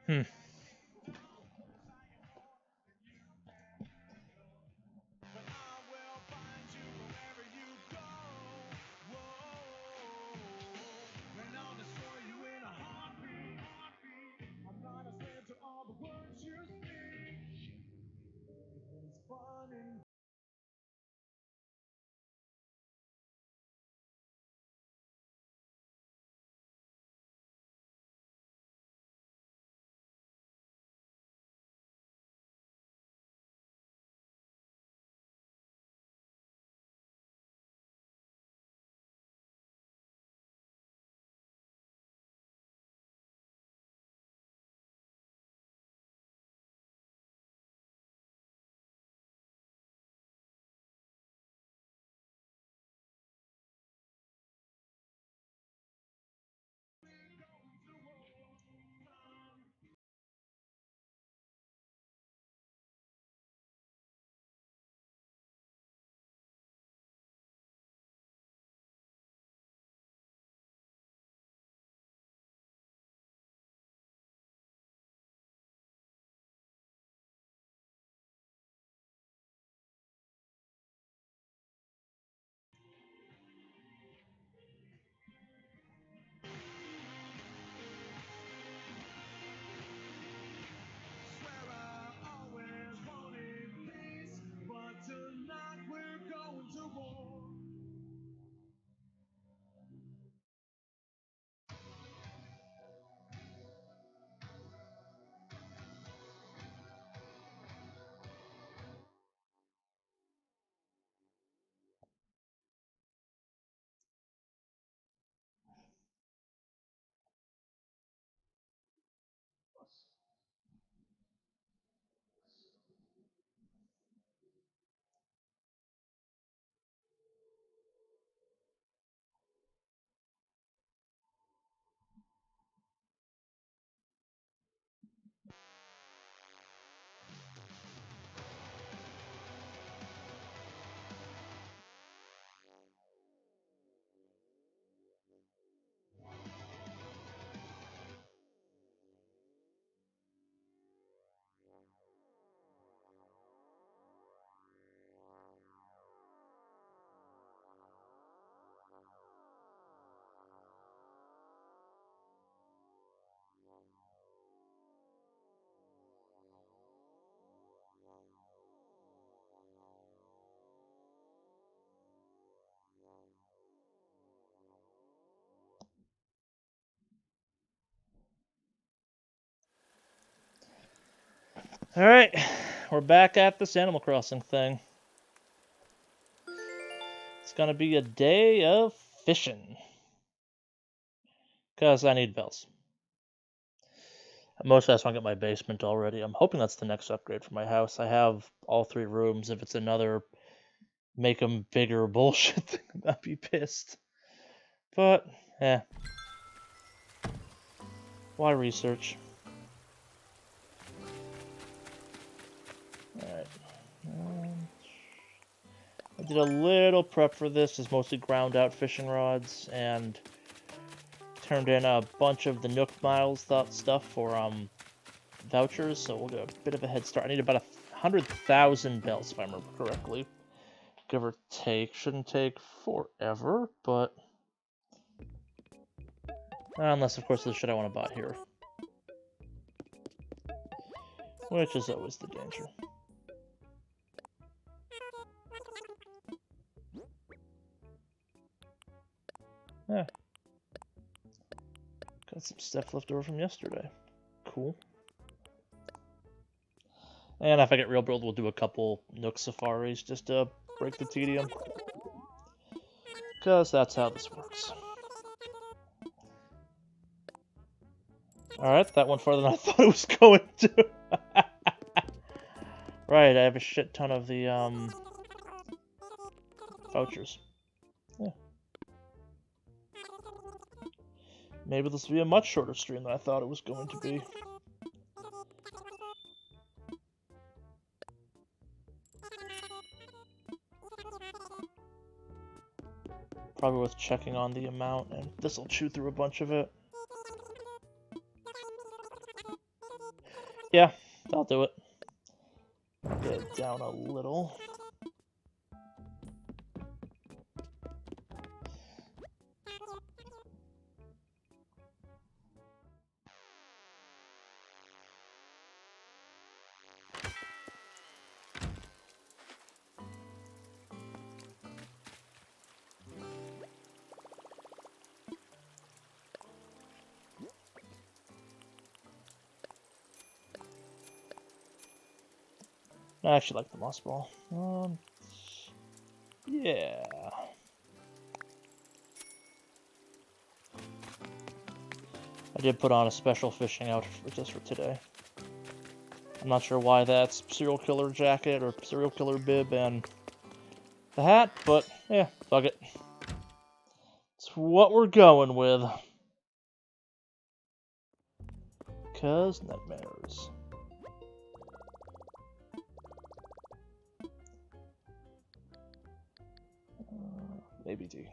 Hmm. All right, we're back at this Animal Crossing thing. It's gonna be a day of fishing. Because I need bells. Mostly I just want to get my basement already. I'm hoping that's the next upgrade for my house. I have all 3 rooms. If it's another make them bigger bullshit thing, I'd be pissed. But, yeah. Why research? Alright. I did a little prep for this. It's mostly ground out fishing rods and turned in a bunch of the Nook Miles stuff for vouchers, so we'll get a bit of a head start. I need about 100,000 bells if I remember correctly. Give or take. Shouldn't take forever, but unless of course the shit I want to buy here. Which is always the danger. Yeah. Got some stuff left over from yesterday. Cool. And if I get real build, we'll do a couple Nook safaris just to break the tedium. Because that's how this works. Alright, that went farther than I thought it was going to. Right, I have a shit ton of the vouchers. Yeah. Maybe this will be a much shorter stream than I thought it was going to be. Probably worth checking on the amount, and this will chew through a bunch of it. Yeah, that'll do it. Get it down a little. I actually like the moss ball. Yeah. I did put on a special fishing outfit just for today. I'm not sure why that's serial killer jacket or serial killer bib and the hat, but yeah, fuck it. It's what we're going with. 'Cause nightmares. Maybe D.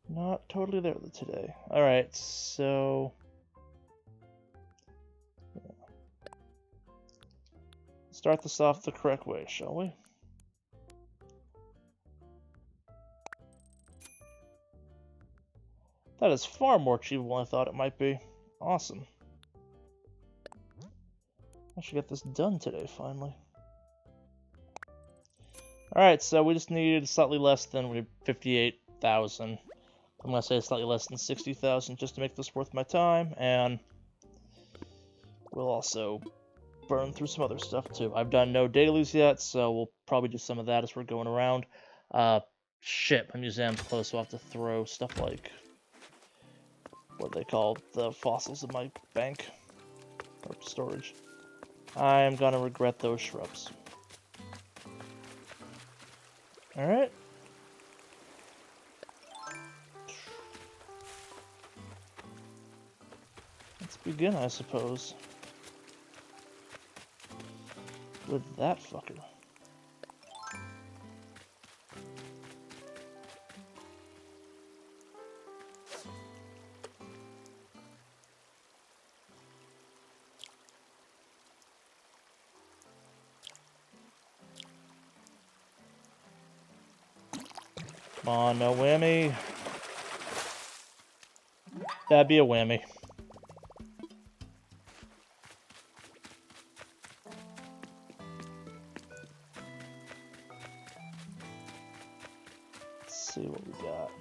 Not totally there today. Alright, so... start this off the correct way, shall we? That is far more achievable than I thought it might be. Awesome. I should get this done today, finally. Alright, so we just need slightly less than 58,000. I'm gonna say slightly less than 60,000 just to make this worth my time, and we'll also burn through some other stuff too. I've done no dailies yet, so we'll probably do some of that as we're going around. Shit, my museum's closed, so I'll have to throw stuff like... what they call the fossils in my bank. Or storage. I am gonna regret those shrubs. Alright. Let's begin, I suppose. With that fucker. Come on, no whammy. That'd be a whammy. Let's see what we got.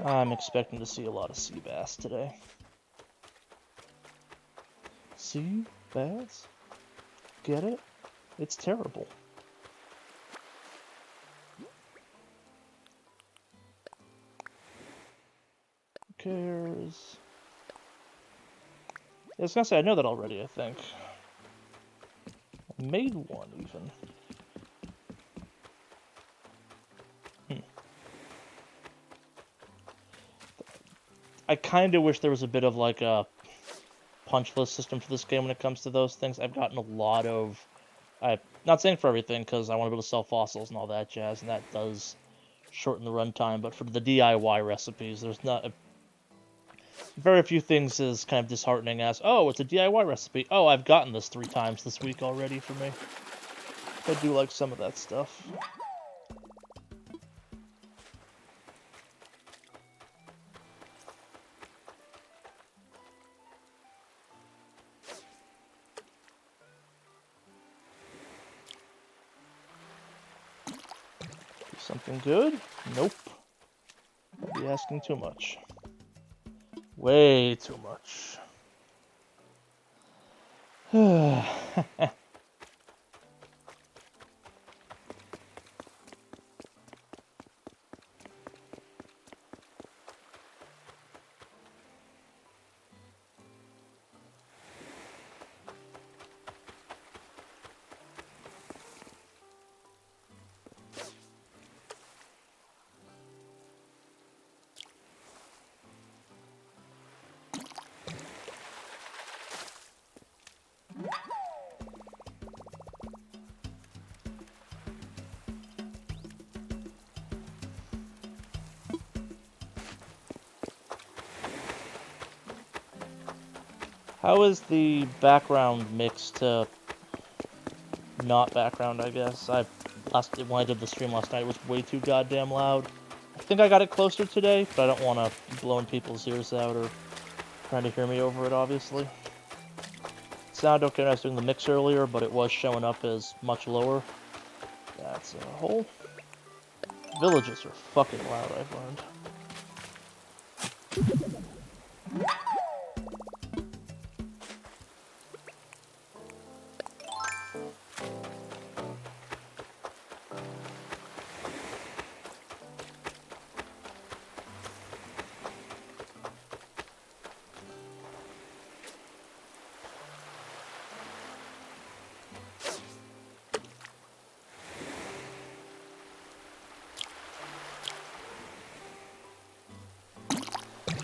I'm expecting to see a lot of sea bass today. Sea bass? Get it? It's terrible. Who cares? I was gonna say, I know that already, I think. I made one, even. I kind of wish there was a bit of, like, a punch list system for this game when it comes to those things. I've gotten a lot of... I'm not saying for everything, because I want to be able to sell fossils and all that jazz, and that does shorten the runtime, but for the DIY recipes, there's not... very few things is kind of disheartening as, oh, it's a DIY recipe. Oh, I've gotten this 3 times this week already for me. I do like some of that stuff. Something good? Nope. I'd be asking too much. Way too much. How is the background mix to not background, I guess? When I did the stream last night, it was way too goddamn loud. I think I got it closer today, but I don't want to be blowing people's ears out or trying to hear me over it, obviously. It sounded okay when I was doing the mix earlier, but it was showing up as much lower. That's a hole. Villages are fucking loud, I've learned.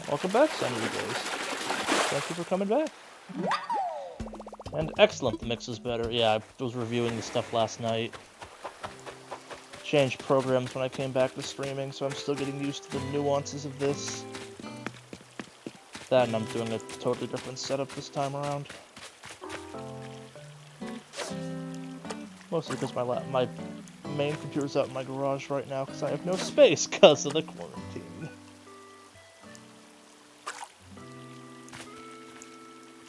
Welcome back, some of you guys. Thank you for coming back. And excellent, the mix is better. Yeah, I was reviewing the stuff last night. Changed programs when I came back to streaming, so I'm still getting used to the nuances of this. That, and I'm doing a totally different setup this time around. Mostly because my main computer's out in my garage right now because I have no space because of the quarantine.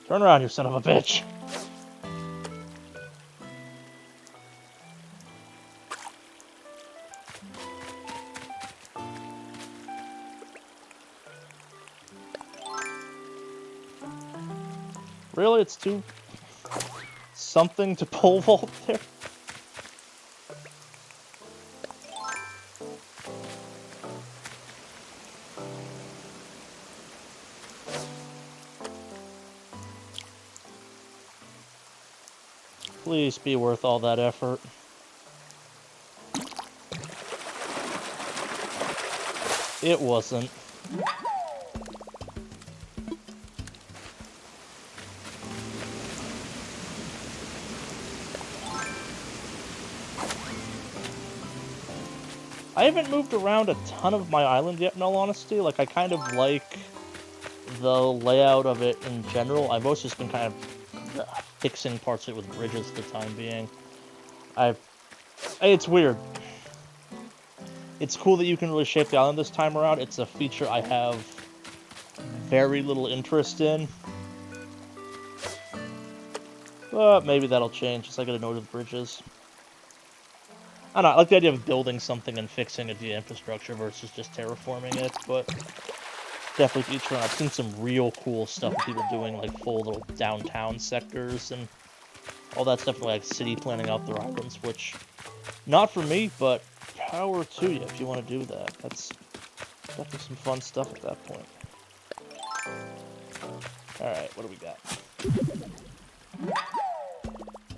Turn around, you son of a bitch! Really? It's too... something to pole vault there? Please be worth all that effort. It wasn't. I haven't moved around a ton of my island yet, in all honesty. Like, I kind of like the layout of it in general. I've always just been kind of fixing parts of it with bridges for the time being. It's weird. It's cool that you can really shape the island this time around. It's a feature I have very little interest in. But maybe that'll change as I get annoyed with bridges. I don't know, I like the idea of building something and fixing it via infrastructure versus just terraforming it, but definitely each run. I've seen some real cool stuff, people doing like full little downtown sectors and all that stuff, like city planning out their islands, which, not for me, but power to you if you want to do that. That's definitely some fun stuff at that point. Alright, what do we got?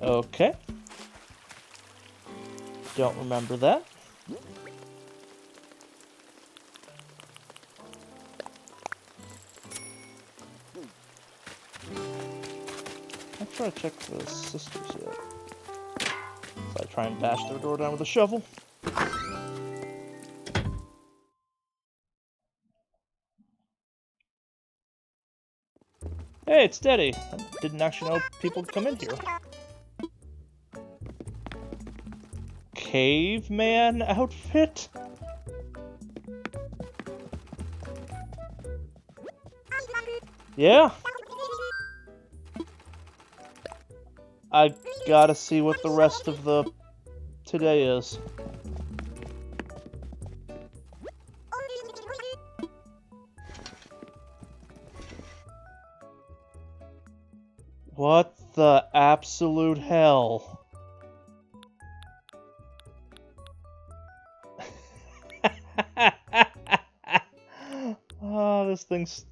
Okay. Don't remember that. I'm trying to check the sisters yet. So I try and bash their door down with a shovel. Hey, it's Daddy. I didn't actually know people would come in here. Caveman outfit? Yeah. I gotta see what the rest of the today is. What the absolute hell? Oh, this thing's...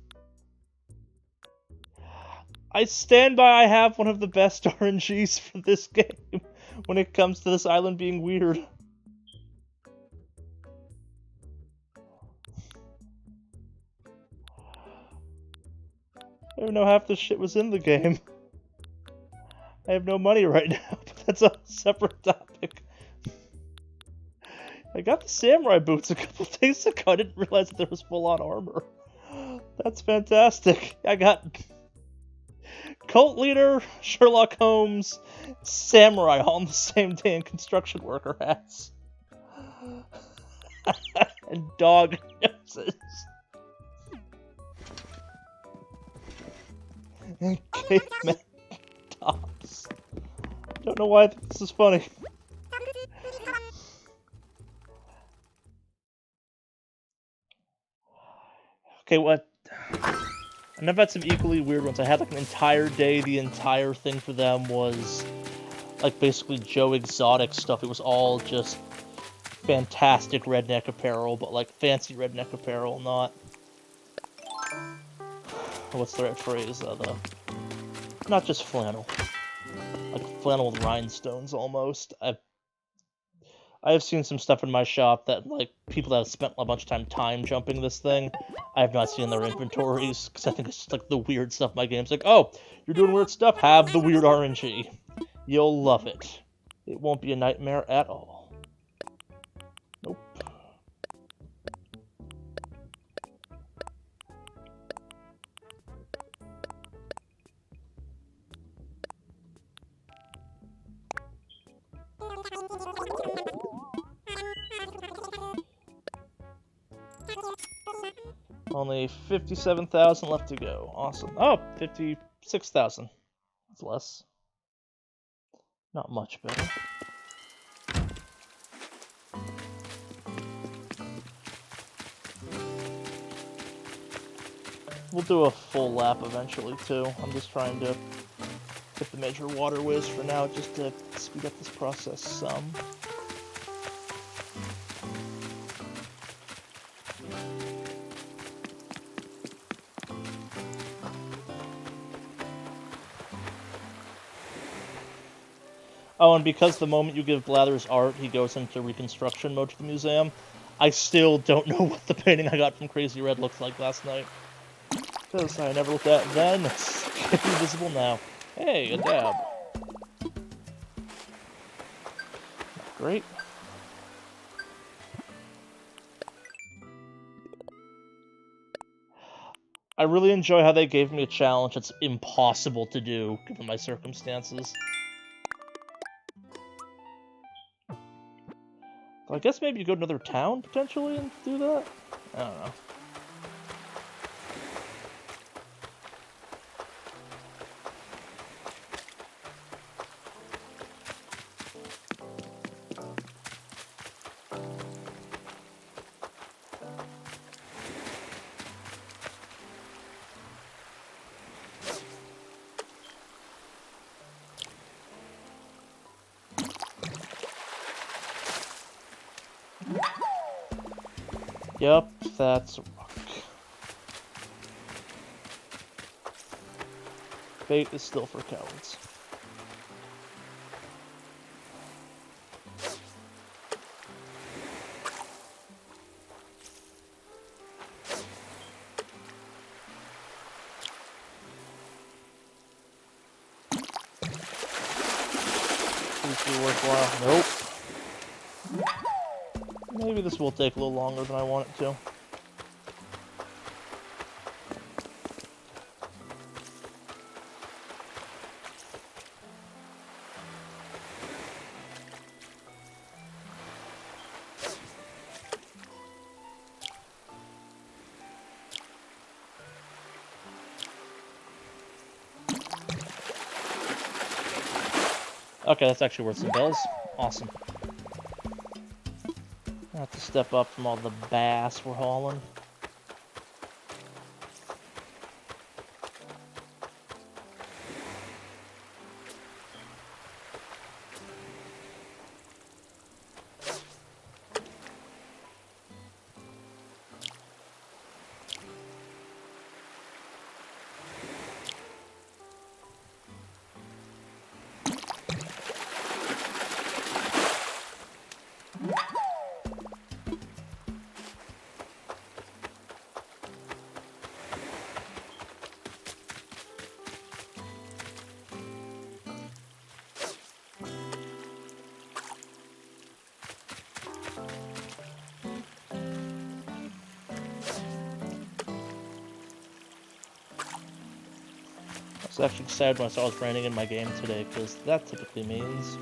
I stand by I have one of the best RNGs for this game when it comes to this island being weird. I don't know half this shit was in the game. I have no money right now, but that's a separate topic. I got the samurai boots a couple days ago. I didn't realize that there was full-on armor. That's fantastic. I got Cult leader, Sherlock Holmes, samurai all in the same day in construction worker hats. And dog noses. And caveman tops. Don't know why I think this is funny. Okay, what? And I've had some equally weird ones. I had like an entire day, the entire thing for them was like basically Joe Exotic stuff. It was all just fantastic redneck apparel, but like fancy redneck apparel, not... What's the right phrase? Not just flannel. Like flannel with rhinestones almost. I have seen some stuff in my shop that, like, people that have spent a bunch of time jumping this thing, I have not seen their inventories, because I think it's just, like, the weird stuff in my game's like, oh, you're doing weird stuff? Have the weird RNG. You'll love it. It won't be a nightmare at all. Nope. Only 57,000 left to go. Awesome. Oh, 56,000. That's less. Not much better. We'll do a full lap eventually, too. I'm just trying to get the major waterways for now, just to speed up this process some. Oh, and because the moment you give Blathers art, he goes into reconstruction mode to the museum, I still don't know what the painting I got from Crazy Red looked like last night. Because I never looked at it then, it's visible now. Hey, a dab. Great. I really enjoy how they gave me a challenge that's impossible to do, given my circumstances. I guess maybe you go to another town, potentially, and do that? I don't know. Yep, that's a rock. Fate is still for cowards. Worthwhile. Nope. Maybe this will take a little longer than I want it to. Okay, that's actually worth some bells. Awesome. I have to step up from all the bass we're hauling. was actually excited when I saw it was raining in my game today, because that typically means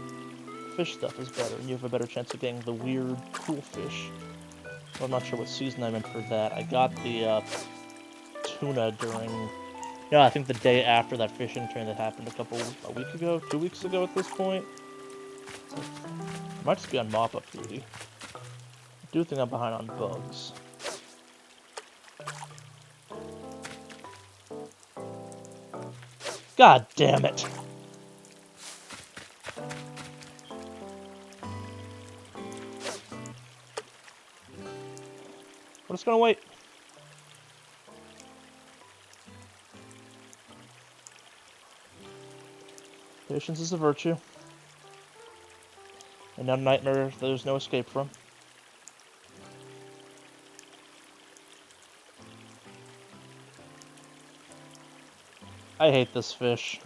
fish stuff is better, and you have a better chance of getting the weird, cool fish. Well, I'm not sure what season I'm in for that. I got the tuna during... I think the day after that fishing tourney that happened a week ago, 2 weeks ago at this point. I might just be on mop-up duty. I do think I'm behind on bugs. God damn it! We're just gonna wait. Patience is a virtue. And a nightmare there's no escape from. I hate this fish.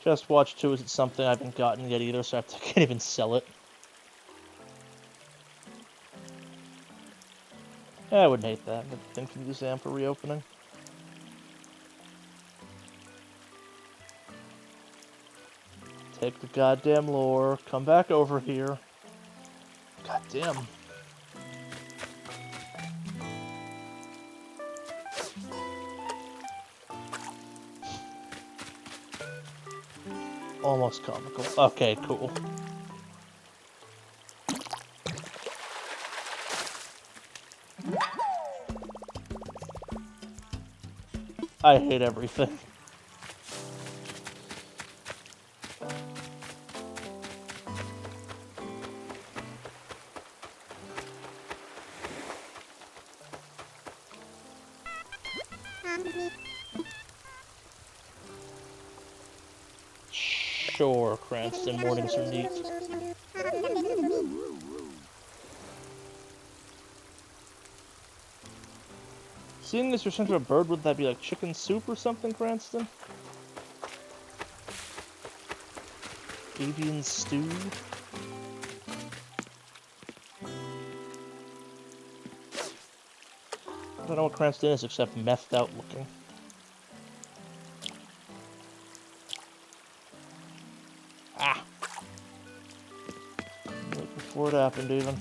Just Watch 2 isn't something I haven't gotten yet either, so I can't even sell it. Yeah, I wouldn't hate that. I think the museum for reopening. Take the goddamn lore. Come back over here. Goddamn. Almost comical. Okay, cool. I hate everything. Sure, Cranston, mornings are neat. Seeing as you're sent to a bird, would that be like chicken soup or something, Cranston? Avian stew? I don't know what Cranston is except methed out looking. Ah! Right before it happened, even.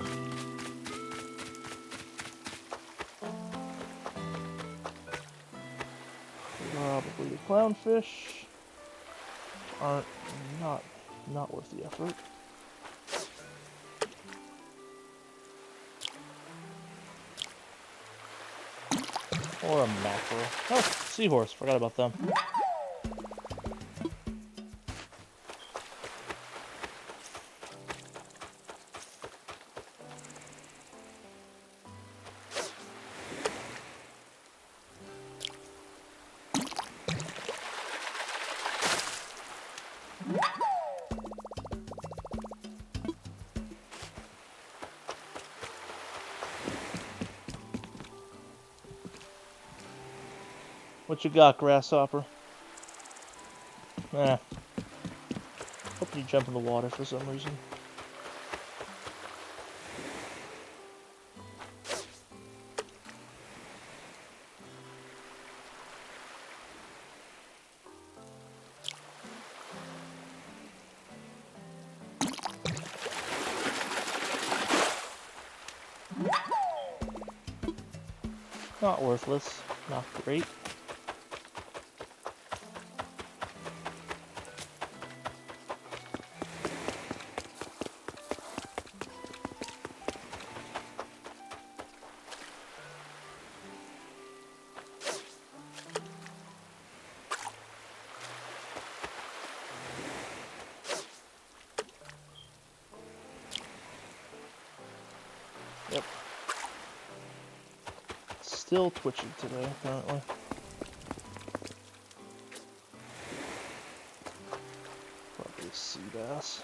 Probably the clownfish aren't not worth the effort. Or a mackerel. Oh, seahorse. Forgot about them. What you got, grasshopper? Eh. Hope you jump in the water for some reason. Not worthless. Not great. Yep. Still twitching today, apparently. Probably a sea bass.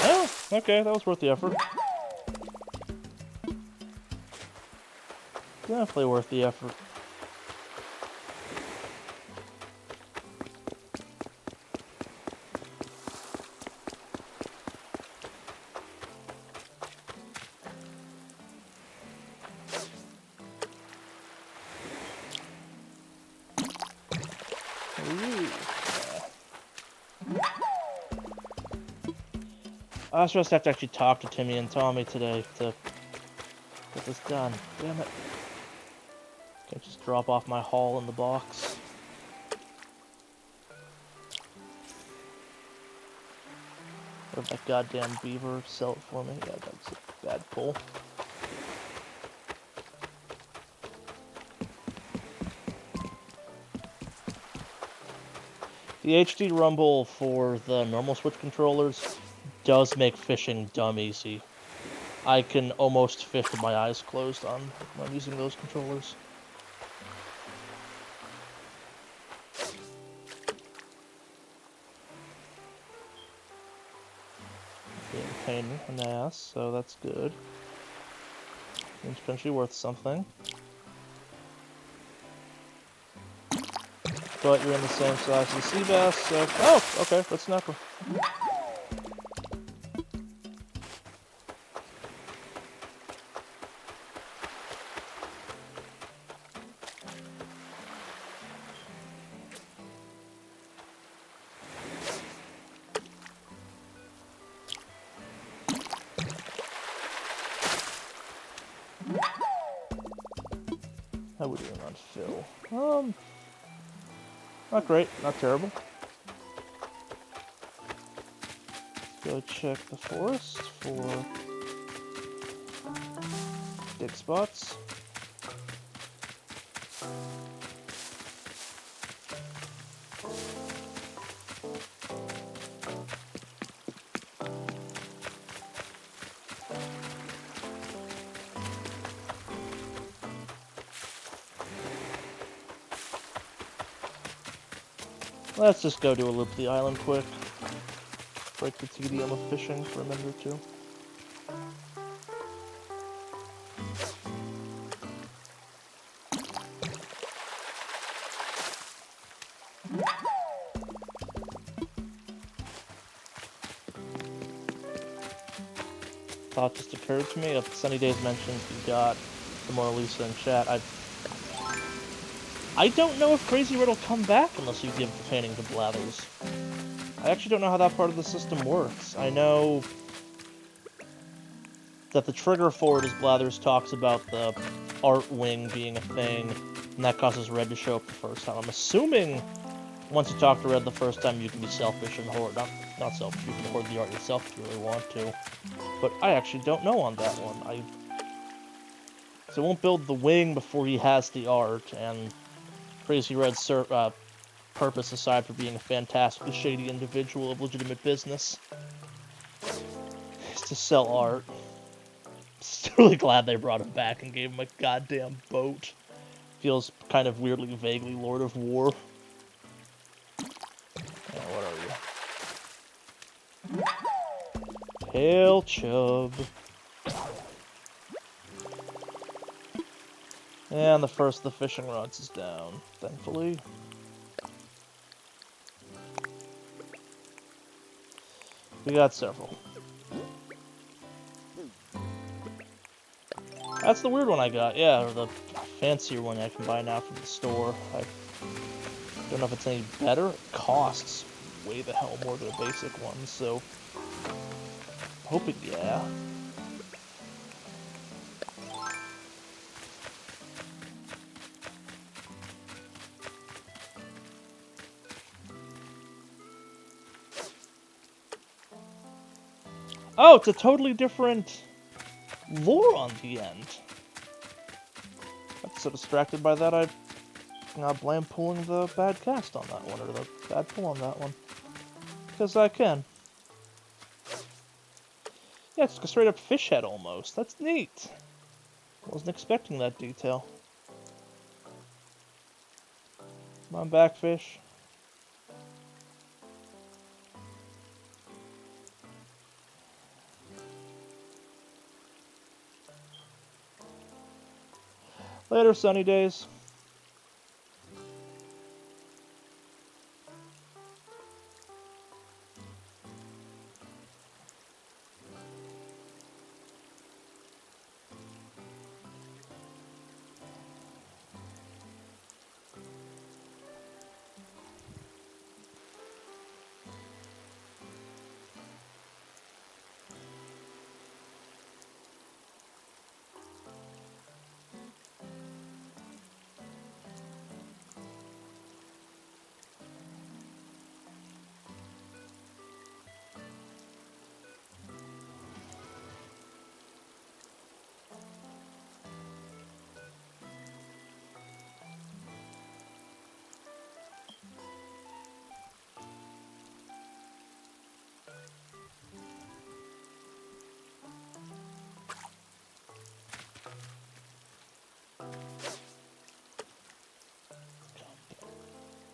Oh, okay, that was worth the effort. Definitely worth the effort. I was supposed to have to actually talk to Timmy and Tommy today to get this done. Damn it. Can't just drop off my haul in the box. What if that goddamn beaver sell it for me? Yeah, that's a bad pull. The HD rumble for the normal Switch controllers does make fishing dumb easy. I can almost fish with my eyes closed on when I'm using those controllers. Being a pain in the ass, so that's good. It's potentially worth something. But you're in the same size as the sea bass, so... Oh, okay, let's snapper. How are we doing on Phil? Not great, not terrible. Go check the forest for dig spots. Let's just go do a loop of the island quick. Break the tedium of fishing for a minute or two. Thought just occurred to me of Sunny Days mentions you got the Mona Lisa in chat. I don't know if Crazy Red will come back unless you give the painting to Blathers. I actually don't know how that part of the system works. I know that the trigger for it is Blathers talks about the art wing being a thing, and that causes Red to show up the first time. I'm assuming once you talk to Red the first time, you can be selfish and hoard. Not selfish, you can hoard the art yourself if you really want to. But I actually don't know on that one. So I won't build the wing before he has the art, and Crazy Red's purpose, aside for being a fantastically shady individual of legitimate business, is to sell art. Just really glad they brought him back and gave him a goddamn boat. Feels kind of weirdly, vaguely Lord of War. What are you? Pale Chub. And the first of the fishing rods is down, thankfully. We got several. That's the weird one I got, yeah, or the fancier one I can buy now from the store. I don't know if it's any better. It costs way the hell more than a basic one, so... hoping, yeah. Oh, it's a totally different lore on the end. I'm so distracted by that, I blame pulling the bad cast on that one, or the bad pull on that one. Because I can. Yeah, it's a straight up fish head almost. That's neat. Wasn't expecting that detail. Come on back, fish. Later, sunny days.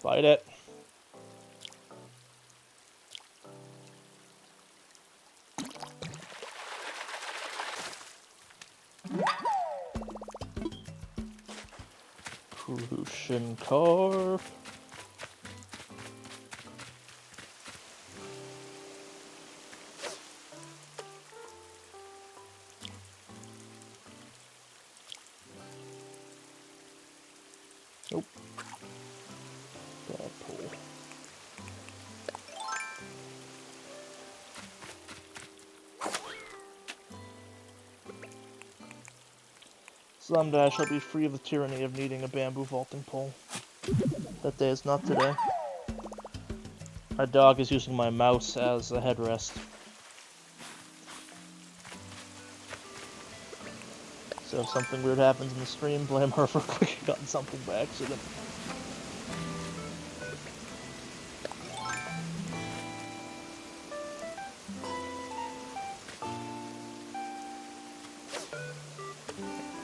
Bite it. Crucian carp. Nope. Bad pull. Someday I shall be free of the tyranny of needing a bamboo vaulting pole. That day is not today. My dog is using my mouse as a headrest. So if something weird happens in the stream, blame her for clicking on something by accident.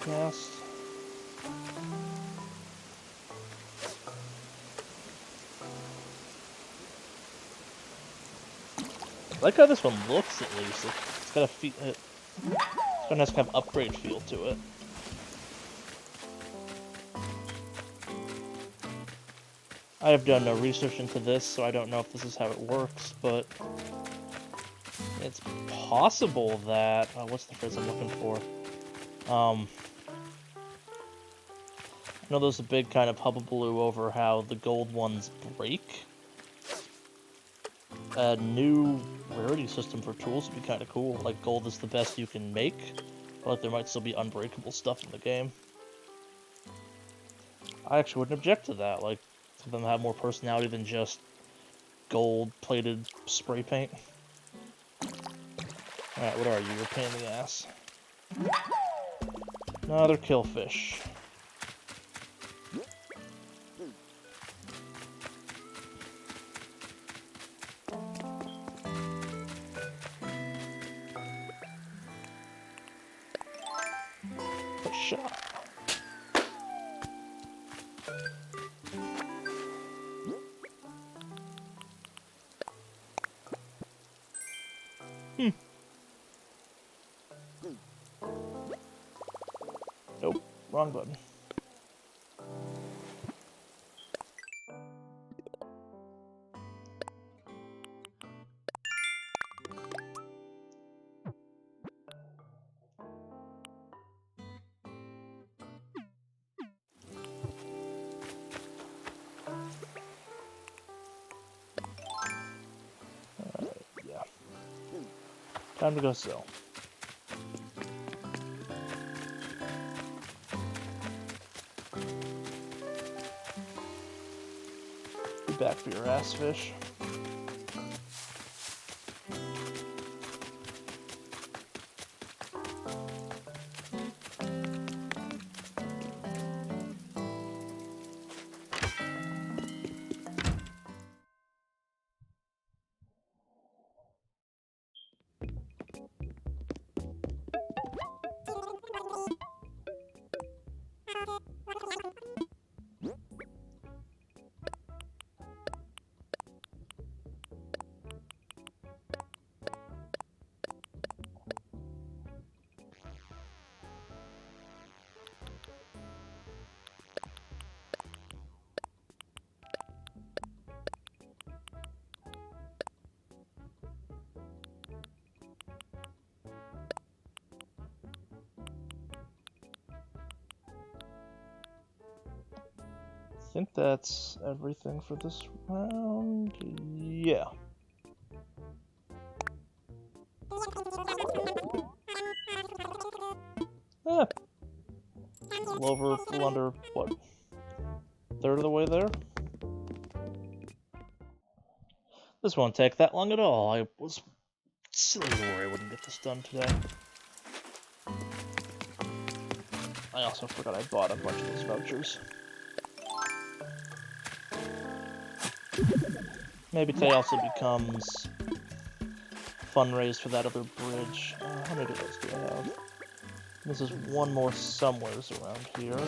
Cast. I like how this one looks, at least. It's got a feel. This one has kind of upgrade feel to it. I have done no research into this, so I don't know if this is how it works, but it's possible that what's the phrase I'm looking for? I know there's a big kind of hubbubaloo over how the gold ones break. A new rarity system for tools would be kind of cool. Like, gold is the best you can make, but like, there might still be unbreakable stuff in the game. I actually wouldn't object to that, like, for them to have more personality than just gold-plated spray paint. Alright, what are you? You're a pain in the ass. Another killfish. A shot. Nope, wrong button. Yeah. Time to go sell. Be back for your ass fish. think that's everything for this round. Yeah. Eh. A little under, what? Third of the way there? This won't take that long at all. I was silly to worry I wouldn't get this done today. I also forgot I bought a bunch of those vouchers. Maybe today also becomes fundraise for that other bridge. How many of those do I have? This is one more somewheres around here.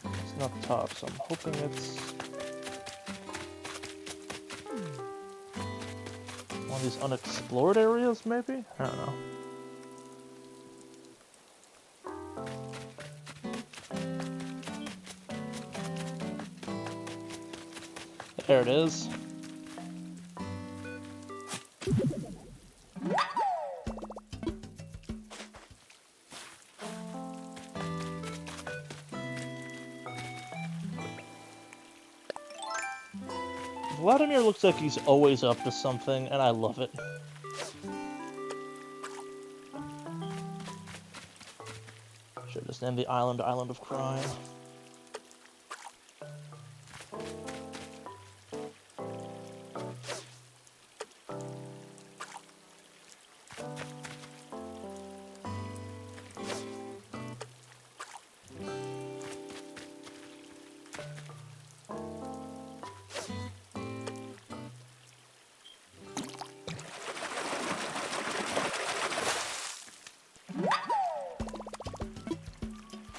It's not the top, so I'm hoping it's one of these unexplored areas, maybe? I don't know. There it is. Vladimir looks like he's always up to something, and I love it. Should just name the island Island of Crime.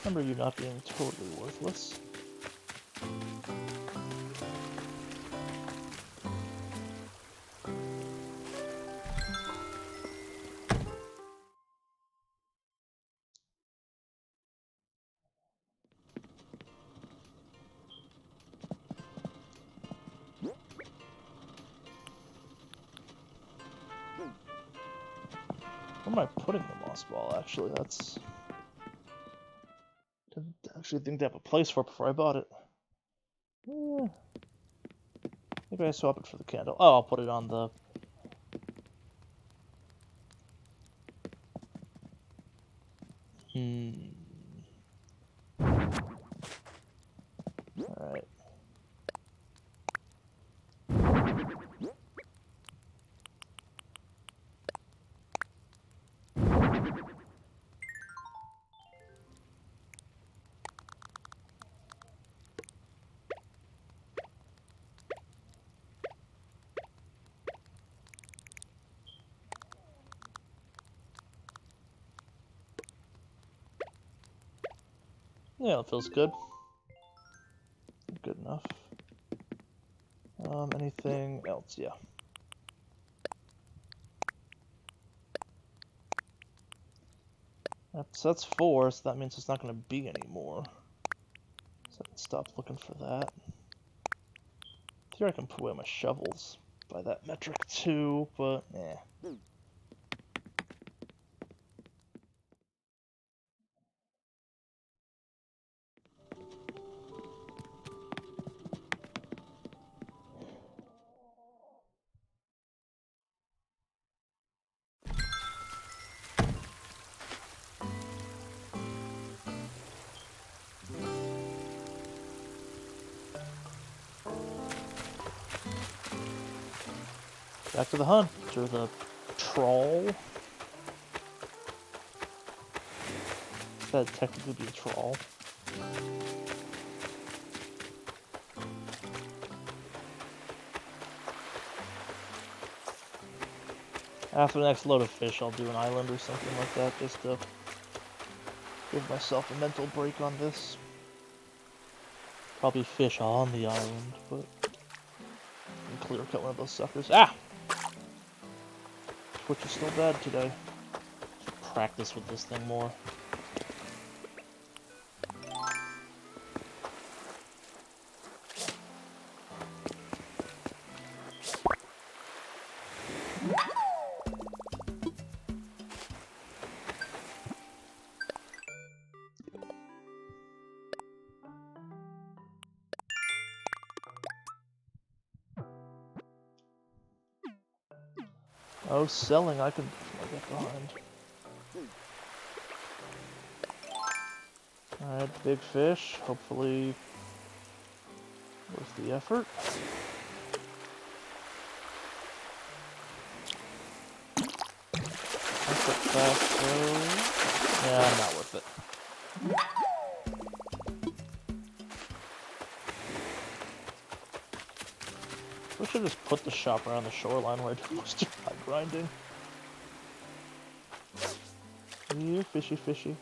Remember you not being totally worthless. Where am I putting the moss ball, actually? That's... Didn't actually think to have a place for it before I bought it. Maybe I swap it for the candle. Oh, I'll put it on the... Alright. Yeah, it feels good. Good enough. Anything else? Yeah. So that's 4, so that means it's not going to be any more. So I can stop looking for that. Here I can put away my shovels by that metric too, but eh. Back to the hunt, or the trawl. That'd technically be a trawl. After the next load of fish, I'll do an island or something like that, just to give myself a mental break on this. Probably fish on the island, but clear cut one of those suckers. Ah! Twitch is still bad today. Should practice with this thing more. Oh, selling I can get behind. Alright, big fish. Hopefully worth the effort. That's a fast throw. Yeah, not worth it. We should just put the shop around the shoreline where I do most of my grinding. You fishy fishy.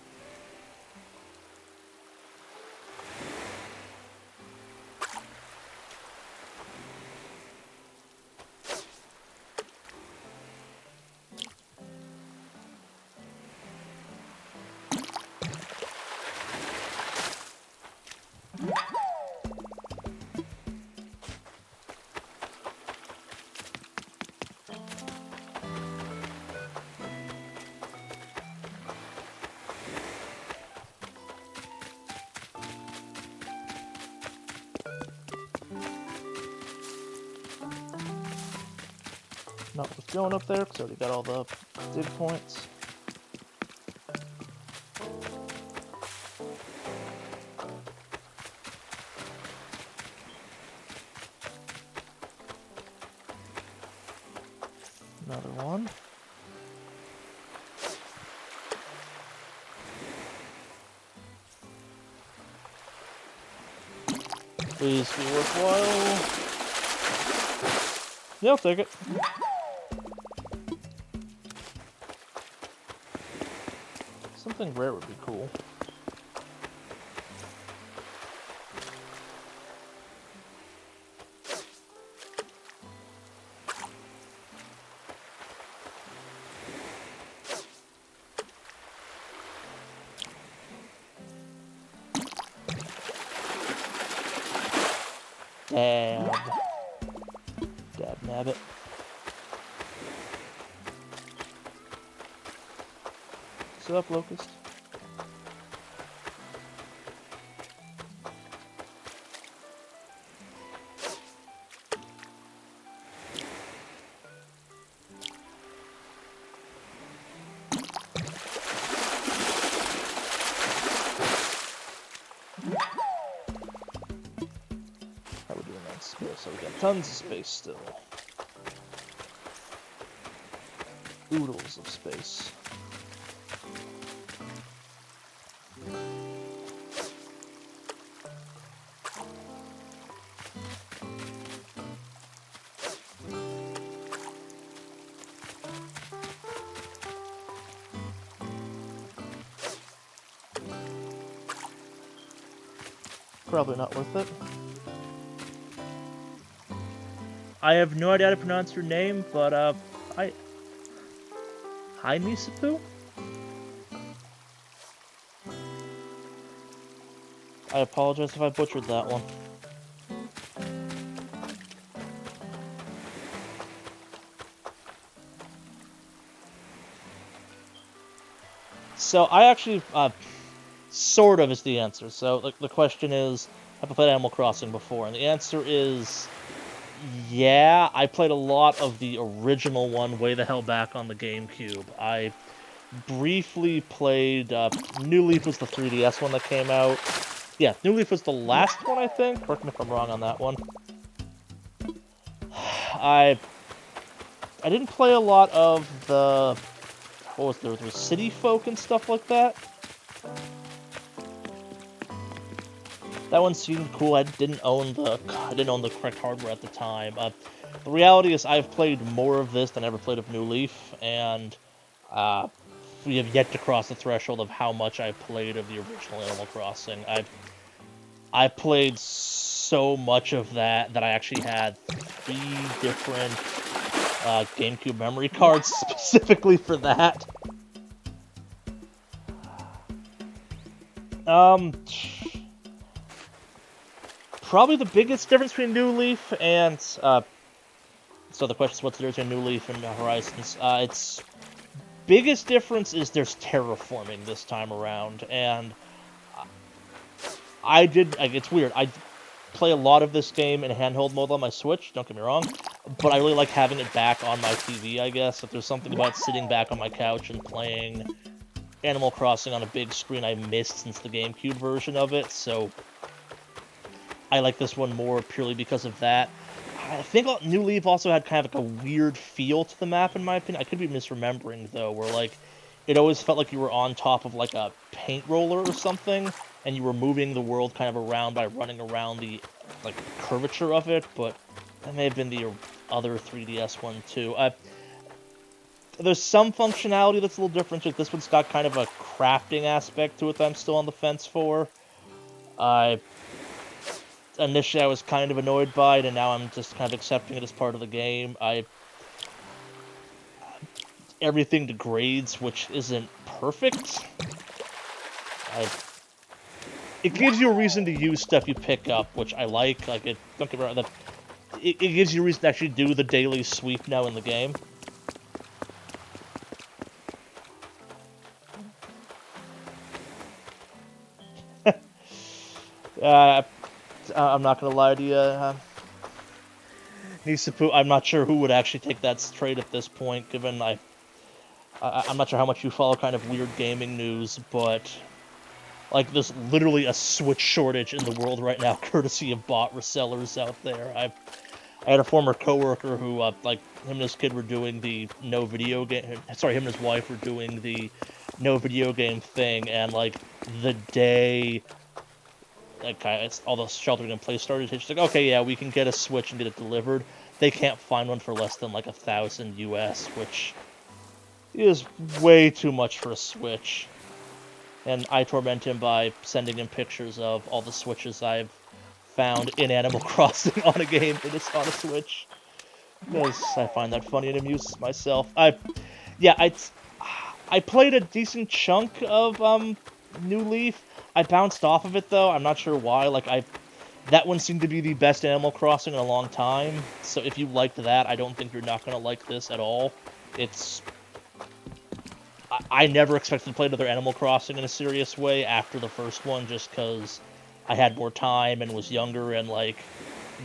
Not worth going up there because I already got all the dig points. Another one. Please be worthwhile. Yeah, I'll take it. Something rare would be cool. Dab. Dab nabbit. What's up, Locust? How we doing on space? So we got tons of space still. Oodles of space. Probably not worth it. I have no idea how to pronounce your name, but Hi Misapu? I apologize if I butchered that one. So I actually, sort of is the answer. So the question is, have I played Animal Crossing before? And the answer is, yeah. I played a lot of the original one way the hell back on the GameCube. I briefly played, New Leaf was the 3DS one that came out. Yeah, New Leaf was the last one, I think. Correct me if I'm wrong on that one. I didn't play a lot of the, what was there? There was City Folk and stuff like that. That one seemed cool. I didn't own the correct hardware at the time. The reality is, I've played more of this than I ever played of New Leaf, and we have yet to cross the threshold of how much I played of the original Animal Crossing. I played so much of that I actually had 3 different GameCube memory cards specifically for that. Probably the biggest difference between New Leaf and so the question is, what's the difference between New Leaf and Horizons? Its biggest difference is there's terraforming this time around, and it's weird. I play a lot of this game in handheld mode on my Switch, don't get me wrong. but I really like having it back on my TV, I guess. If there's something about sitting back on my couch and playing Animal Crossing on a big screen I missed since the GameCube version of it, so I like this one more purely because of that. I think New Leaf also had kind of like a weird feel to the map, in my opinion. I could be misremembering, though, where, like, it always felt like you were on top of, like, a paint roller or something, and you were moving the world kind of around by running around the, like, curvature of it, but that may have been the other 3DS one, too. There's some functionality that's a little different. Like, this one's got kind of a crafting aspect to it that I'm still on the fence for. Initially I was kind of annoyed by it, and now I'm just kind of accepting it as part of the game. Everything degrades, which isn't perfect. It gives you a reason to use stuff you pick up, which I like. Like, don't get me wrong, it gives you a reason to actually do the daily sweep now in the game. I'm not gonna lie to you, Nisapu, I'm not sure who would actually take that trade at this point, given I'm not sure how much you follow kind of weird gaming news, but like, there's literally a Switch shortage in the world right now, courtesy of bot resellers out there. I had a former coworker who, like, him and his kid were doing the no video game. Sorry, him and his wife were doing the no video game thing, and like the day, like, all the sheltering in place started, she's like, okay, yeah, we can get a Switch and get it delivered. They can't find one for less than like 1,000 US, which is way too much for a Switch. And I torment him by sending him pictures of all the Switches I've found in Animal Crossing on a game on a Switch, because I find that funny and amuses myself. I played a decent chunk of New Leaf. I bounced off of it though. I'm not sure why. Like, that one seemed to be the best Animal Crossing in a long time. So if you liked that, I don't think you're not gonna like this at all. I never expected to play another Animal Crossing in a serious way after the first one, just because I had more time and was younger, and like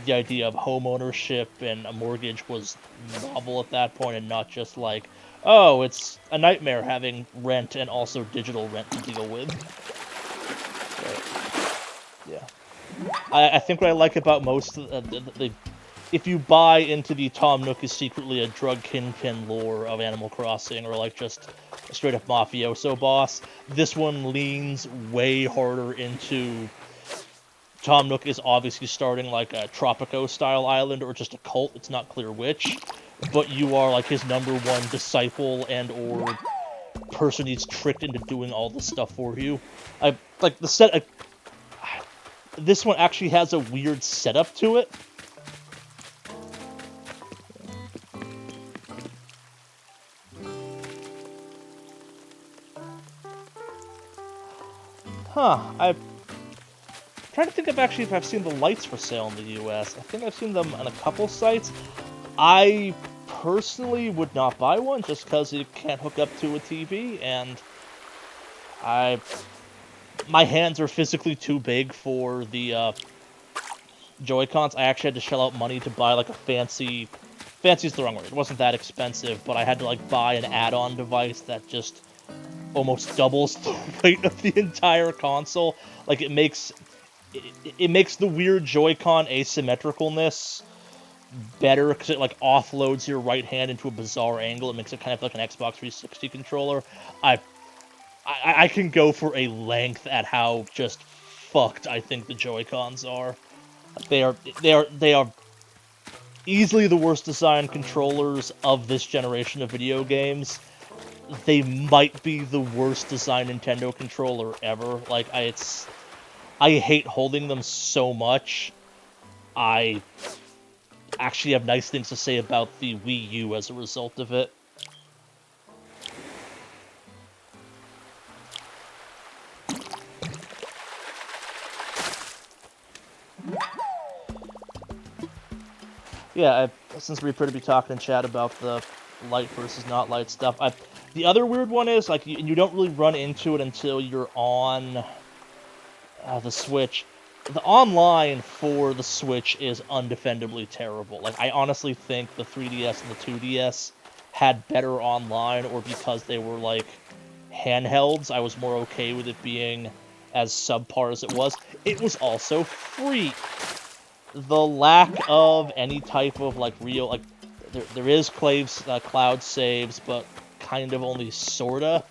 the idea of home ownership and a mortgage was novel at that point, and not just like, oh, it's a nightmare having rent and also digital rent to deal with. But, yeah. I think what I like about most of if you buy into the Tom Nook is secretly a drug kingpin lore of Animal Crossing, or like just a straight up mafioso boss, this one leans way harder into Tom Nook is obviously starting like a Tropico-style island, or just a cult, it's not clear which, but you are like his #1 disciple and or person he's tricked into doing all the stuff for you. This one actually has a weird setup to it. I'm trying to think of actually if I've seen the lights for sale in the US. I think I've seen them on a couple sites. I personally would not buy one just because it can't hook up to a TV, and my hands are physically too big for the Joy-Cons. I actually had to shell out money to buy like a fancy's the wrong word. It wasn't that expensive, but I had to like buy an add-on device that just almost doubles the weight of the entire console. Like, it makes the weird Joy-Con asymmetricalness better, because it like offloads your right hand into a bizarre angle. It makes it kind of like an Xbox 360 controller. I can go for a length at how just fucked I think the Joy-Cons are. They are easily the worst designed controllers of this generation of video games. They might be the worst designed Nintendo controller ever. Like, I hate holding them so much. I actually have nice things to say about the Wii U as a result of it. Yeah, since we appear to be talking in chat about the light versus not light stuff, the other weird one is, like, you don't really run into it until you're on the Switch. the online for the Switch is undefendably terrible. Like, I honestly think the 3DS and the 2DS had better online, or because they were, like, handhelds, I was more okay with it being as subpar as it was. It was also free. The lack of any type of, like, real, like, there is cloud saves, but kind of only sorta,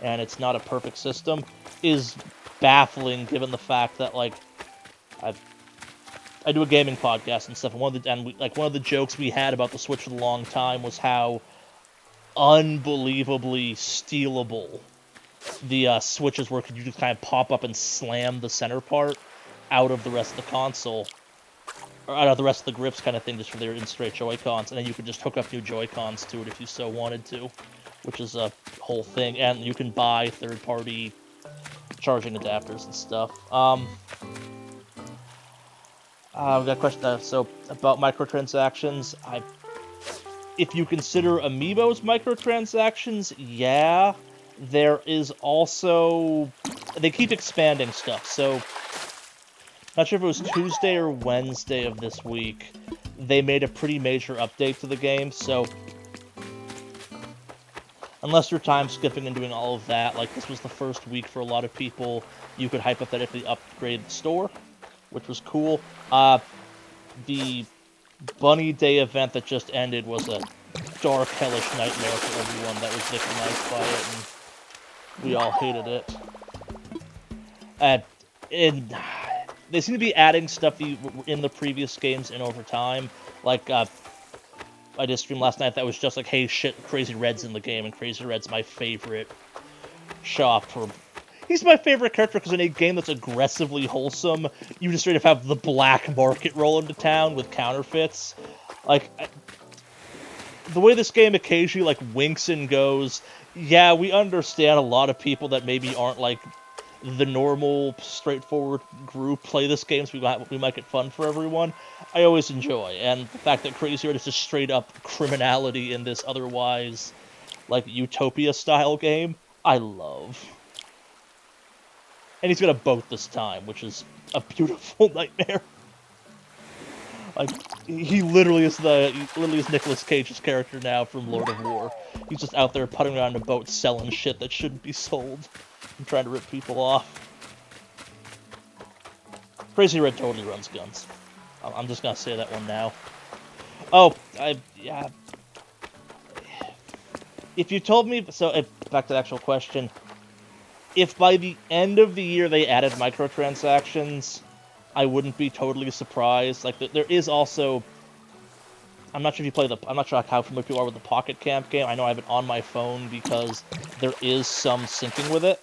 and it's not a perfect system, is baffling given the fact that, like, I do a gaming podcast and stuff, and one of the jokes we had about the Switch for a long time was how unbelievably stealable the Switches were, because you just kind of pop up and slam the center part out of the rest of the console, or out of the rest of the grips kind of thing, just for their in-straight Joy-Cons, and then you could just hook up new Joy-Cons to it if you so wanted to, which is a whole thing, and you can buy third-party charging adapters and stuff. We've got a question, so about microtransactions. If you consider Amiibo's microtransactions, yeah. There is also, they keep expanding stuff, so not sure if it was Tuesday or Wednesday of this week, they made a pretty major update to the game, so unless you're time skipping and doing all of that, like, this was the first week for a lot of people, you could hypothetically upgrade the store, which was cool. The Bunny Day event that just ended was a dark, hellish nightmare for everyone that was victimized by it, and we all hated it. And they seem to be adding stuff in the previous games in over time. Like, I did a stream last night that was just like, hey, shit, Crazy Red's in the game, and Crazy Red's my favorite shop for... He's my favorite character because in a game that's aggressively wholesome, you just straight up have the black market roll into town with counterfeits. Like, the way this game occasionally, like, winks and goes, yeah, we understand a lot of people that maybe aren't, like, the normal, straightforward group play this game, so we might get fun for everyone. I always enjoy, and the fact that Crazy Red is just straight-up criminality in this otherwise, like, Utopia-style game, I love. And he's got a boat this time, which is a beautiful nightmare. Like, he literally is Nicolas Cage's character now from Lord of War. He's just out there putting around a boat selling shit that shouldn't be sold and trying to rip people off. Crazy Red totally runs guns. I'm just gonna say that one now. Oh, yeah. If you told me, so back to the actual question, if by the end of the year they added microtransactions, I wouldn't be totally surprised. Like, there is also... I'm not sure if you play I'm not sure how familiar people are with the Pocket Camp game. I know I have it on my phone because there is some syncing with it.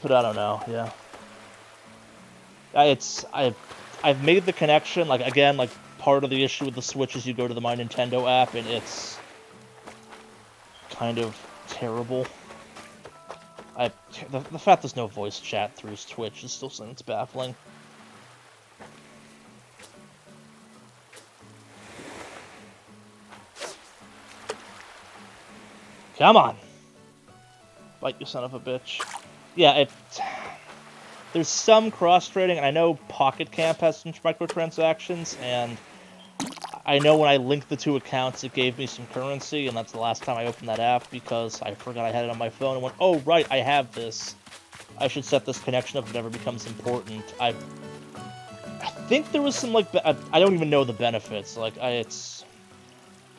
But I don't know, yeah. I've made the connection, like, again, like, part of the issue with the Switch is you go to the My Nintendo app, and it's kind of terrible. The fact there's no voice chat through Twitch is still something that's baffling. Come on! Bite, you son of a bitch. Yeah, there's some cross-trading, and I know Pocket Camp has some microtransactions, and I know when I linked the two accounts, it gave me some currency, and that's the last time I opened that app, because I forgot I had it on my phone, and went, oh, right, I have this. I should set this connection up if it ever becomes important. I think there was some, like, I don't even know the benefits. Like, it's...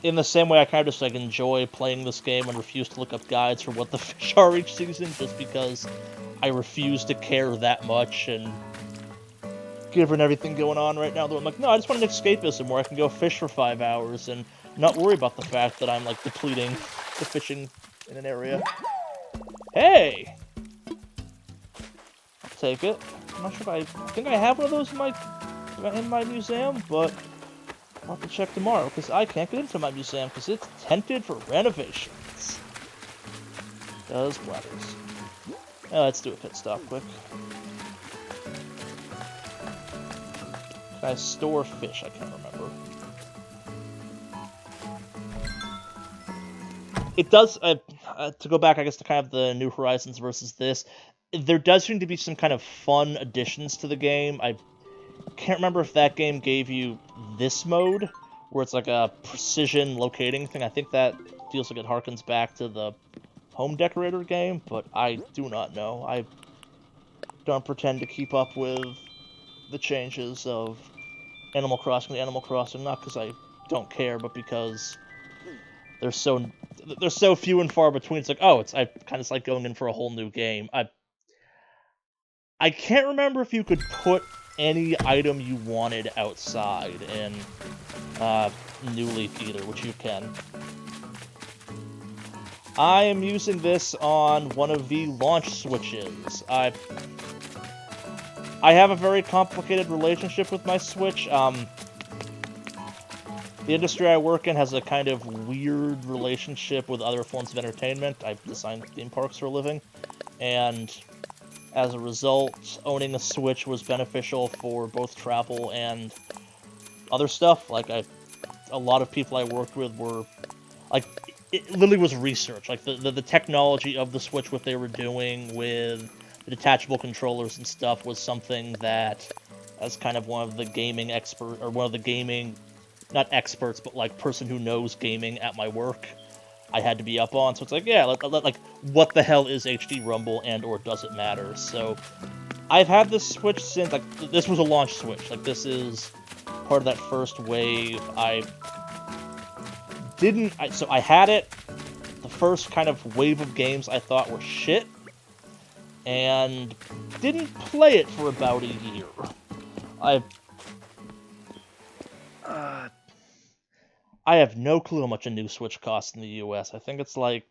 In the same way, I kind of just, like, enjoy playing this game and refuse to look up guides for what the fish are each season, just because I refuse to care that much, and given everything going on right now, though, I'm like, no, I just want an escapism where I can go fish for 5 hours and not worry about the fact that I'm, like, depleting the fishing in an area. Hey! I'll take it. I'm not sure if I think I have one of those in my museum, but I'll have to check tomorrow, because I can't get into my museum, because it's tented for renovations. Does bladders. Let's do a pit stop quick. Can I store fish? I can't remember. It does... to go back, I guess, to kind of the New Horizons versus this, there does seem to be some kind of fun additions to the game. I can't remember if that game gave you this mode, where it's like a precision locating thing. I think that feels like it harkens back to the Home Decorator game, but I do not know. I don't pretend to keep up with the changes of Animal Crossing to Animal Crossing, not because I don't care, but because they're so few and far between. It's like, oh, I kind of like going in for a whole new game. I can't remember if you could put any item you wanted outside in New Leaf either, which you can. I am using this on one of the launch switches. I have a very complicated relationship with my Switch. The industry I work in has a kind of weird relationship with other forms of entertainment. I design theme parks for a living, and as a result, owning a Switch was beneficial for both travel and other stuff. Like, a lot of people I worked with were, like, it literally was research. Like, the technology of the Switch, what they were doing with the detachable controllers and stuff, was something that, as kind of one of the gaming expert, or one of the gaming, not experts, but like person who knows gaming at my work, I had to be up on. So it's like, yeah, like what the hell is HD Rumble, and or does it matter? So I've had this Switch since, like, this was a launch Switch. Like, this is part of that first wave. So I had it. The first kind of wave of games I thought were shit, and didn't play it for about a year. I have no clue how much a new Switch costs in the US. I think it's like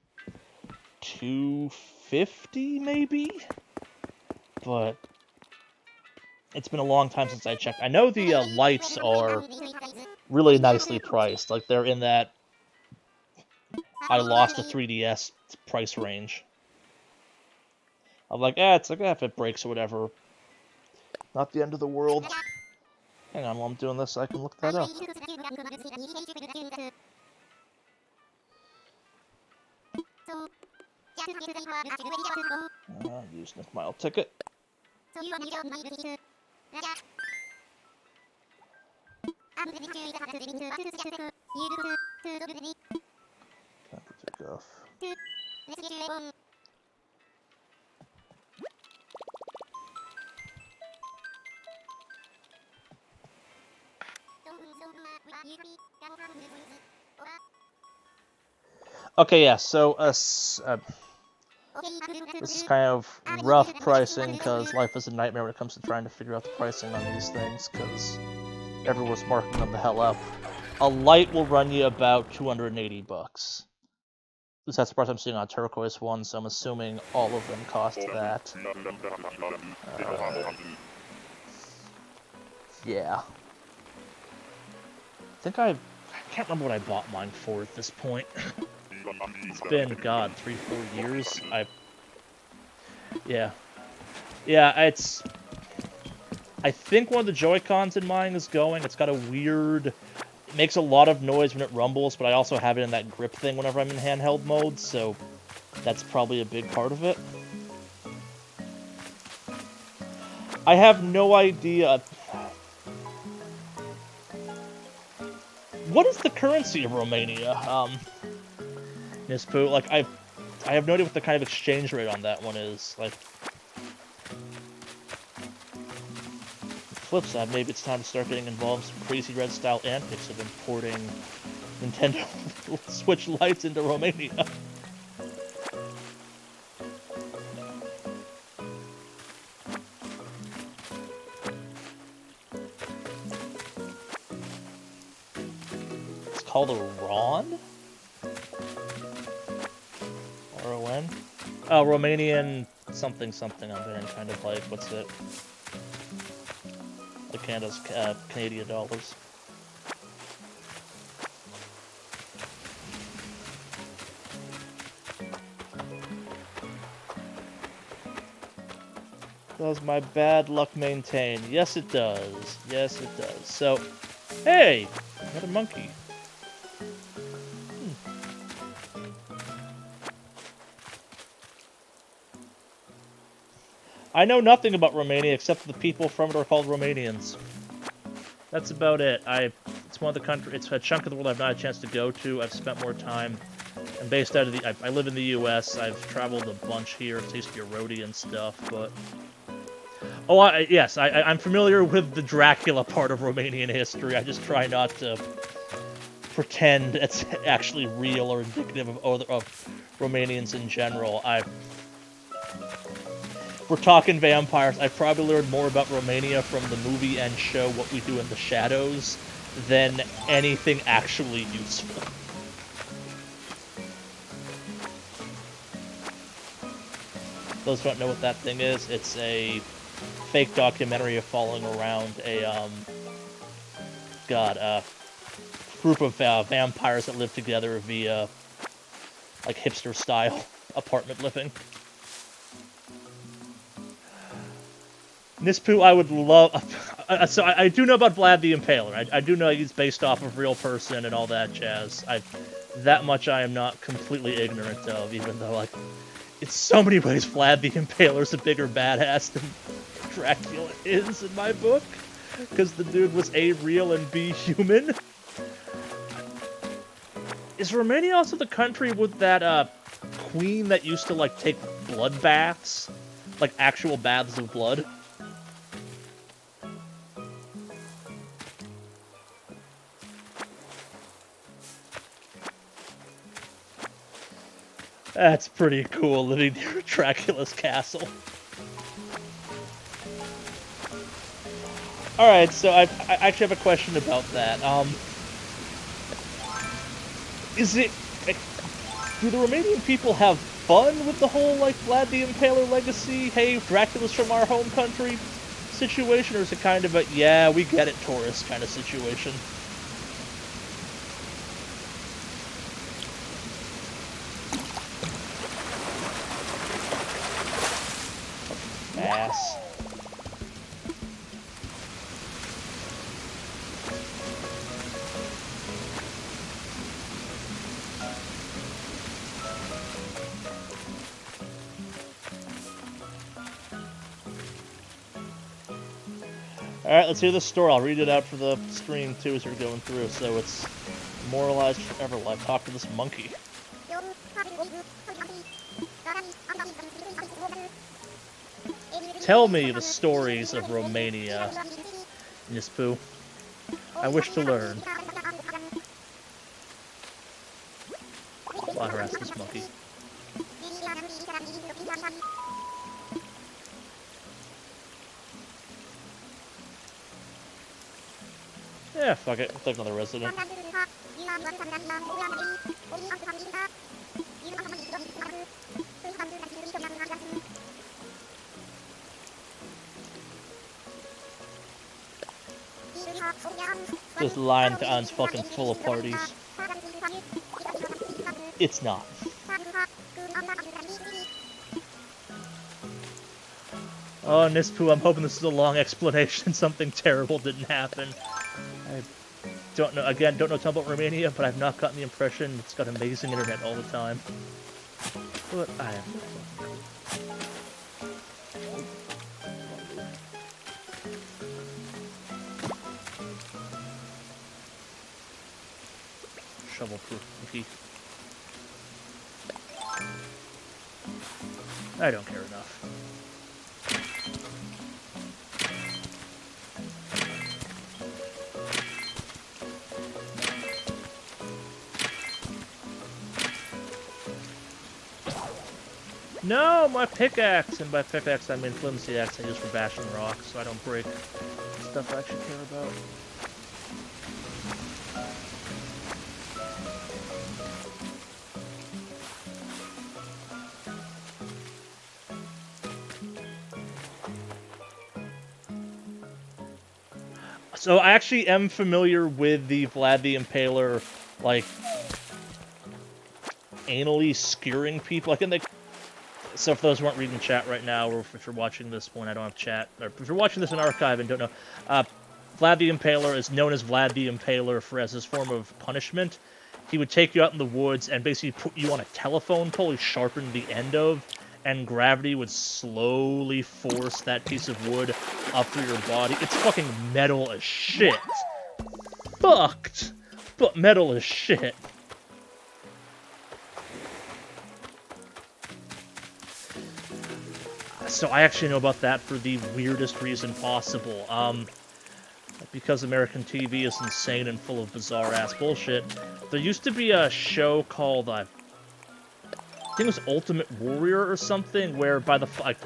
$250 maybe? But it's been a long time since I checked. I know the lights are really nicely priced. Like, they're in that I lost a 3DS price range. I'm like, it's like, if it breaks or whatever, not the end of the world. Hang on, while I'm doing this, I can look that up. Use Nick Mile ticket. Take off. Okay, yeah, so this is kind of rough pricing, because life is a nightmare when it comes to trying to figure out the pricing on these things, because everyone's marking them the hell up. A light will run you about $280. At least that's the price I'm seeing on Turquoise one, so I'm assuming all of them cost that. Yeah. I can't remember what I bought mine for at this point. It's been, God, 3-4 years. Yeah, it's... I think one of the Joy-Cons in mine is going. It's got a weird... It makes a lot of noise when it rumbles, but I also have it in that grip thing whenever I'm in handheld mode, so that's probably a big part of it. I have no idea... What is the currency of Romania? Nispu, like, I have no idea what the kind of exchange rate on that one is. Like, flip side, maybe it's time to start getting involved in some Crazy Red style antics of importing Nintendo Switch lights into Romania. It's called a RON? R-O-N? Oh, Romanian something something. I'm getting kind of like, what's it? Like Canada's Canadian dollars. Does my bad luck maintain? Yes, it does. Yes, it does. So, hey! Another monkey. I know nothing about Romania except the people from it are called Romanians. That's about it. It's one of the country. It's a chunk of the world I've not had a chance to go to. I've spent more time. I'm based out of the. I live in the U.S. I've traveled a bunch here. I used to be a roadie and stuff, but. Oh, yes, I'm familiar with the Dracula part of Romanian history. I just try not to pretend it's actually real or indicative of Romanians in general. We're talking vampires. I probably learned more about Romania from the movie and show What We Do in the Shadows than anything actually useful. Those who don't know what that thing is, it's a fake documentary of following around a group of vampires that live together via like hipster style apartment living. Nispu, I would love. So I do know about Vlad the Impaler. I do know he's based off of a real person and all that jazz. That much I am not completely ignorant of, even though like in so many ways Vlad the Impaler's a bigger badass than Dracula is in my book, because the dude was A, real, and B, human. Is Romania also the country with that queen that used to like take blood baths, like actual baths of blood? That's pretty cool, living near Dracula's castle. Alright, so I actually have a question about that. Is it... do the Romanian people have fun with the whole, like, Vlad the Impaler legacy, hey, Dracula's from our home country situation, or is it kind of a, yeah, we get it, tourist kind of situation? Ass. Alright, let's hear the story. I'll read it out for the stream, too, as we're going through, so it's moralized forever. While I talk to this monkey. Tell me the stories of Romania, Nispu. I wish to learn. I'll harass this monkey. Yeah, fuck it. Let's take another resident. This line town's fucking full of parties. It's not. Oh, Nispu, I'm hoping this is a long explanation. Something terrible didn't happen. I don't know, again, don't know a ton about Romania, but I've not gotten the impression it's got amazing internet all the time. But I am shovel-proof monkey. I don't care enough. No, my pickaxe! And by pickaxe I mean flimsy axe I use for bashing rocks, so I don't break stuff I actually care about. So I actually am familiar with the Vlad the Impaler, like, anally skewering people. Like, in the... So if those who aren't reading chat right now, or if you're watching this when I don't have chat, or if you're watching this in archive and don't know, Vlad the Impaler is known as Vlad the Impaler as his form of punishment. He would take you out in the woods and basically put you on a telephone pole he sharpened the end of, and gravity would slowly force that piece of wood up through your body. It's fucking metal as shit. Fucked, but metal as shit. So I actually know about that for the weirdest reason possible. Because American TV is insane and full of bizarre-ass bullshit, there used to be a show called, I think it was Ultimate Warrior or something, where by the, like,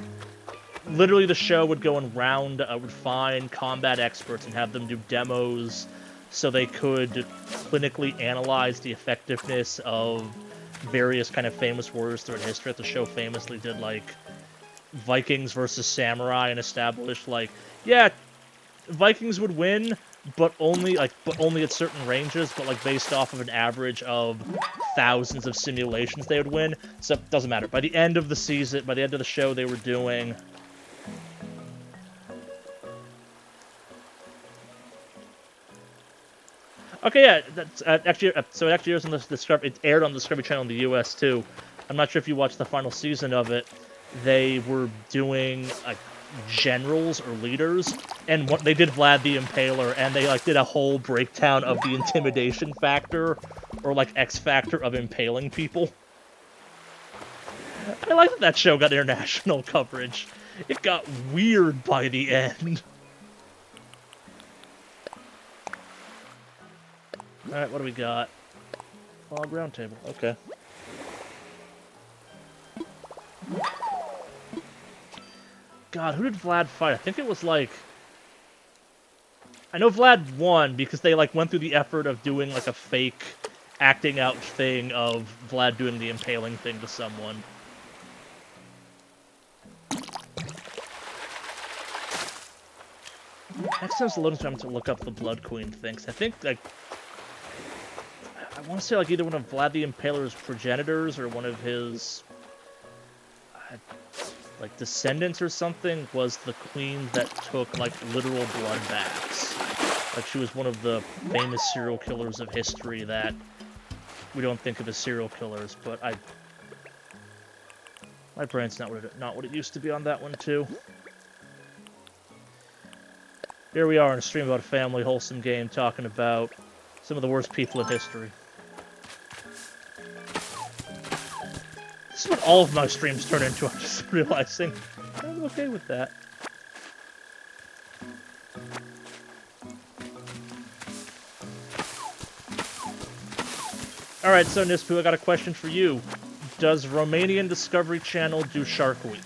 literally the show would go would find combat experts and have them do demos so they could clinically analyze the effectiveness of various kind of famous warriors throughout history. The show famously did, like, Vikings versus Samurai and established, like, yeah, Vikings would win, but only at certain ranges, but like based off of an average of thousands of simulations they would win. So it doesn't matter. By the end of the season, by the end of the show, they were doing okay, yeah, that's actually so it actually airs on the Discovery. It aired on the Discovery Channel in the U.S. too. I'm not sure if you watched the final season of it. They were doing like generals or leaders, and what they did Vlad the Impaler, and they like did a whole breakdown of the intimidation factor or like X factor of impaling people. I like that that show got international coverage. It got weird by the end. Alright, what do we got? Log round table. Okay. God, who did Vlad fight? I think it was like... I know Vlad won because they like went through the effort of doing like a fake acting out thing of Vlad doing the impaling thing to someone. Next time's the loading time to look up the Blood Queen things. I think like... I want to say like either one of Vlad the Impaler's progenitors or one of his... like descendants or something was the queen that took like literal blood baths. Like she was one of the famous serial killers of history that we don't think of as serial killers, but my brain's not what it used to be on that one too. Here we are in a stream about a family wholesome game talking about some of the worst people in history. This is what all of my streams turn into, I'm just realizing. I'm okay with that. Alright, so Nispu, I got a question for you. Does Romanian Discovery Channel do Shark Week?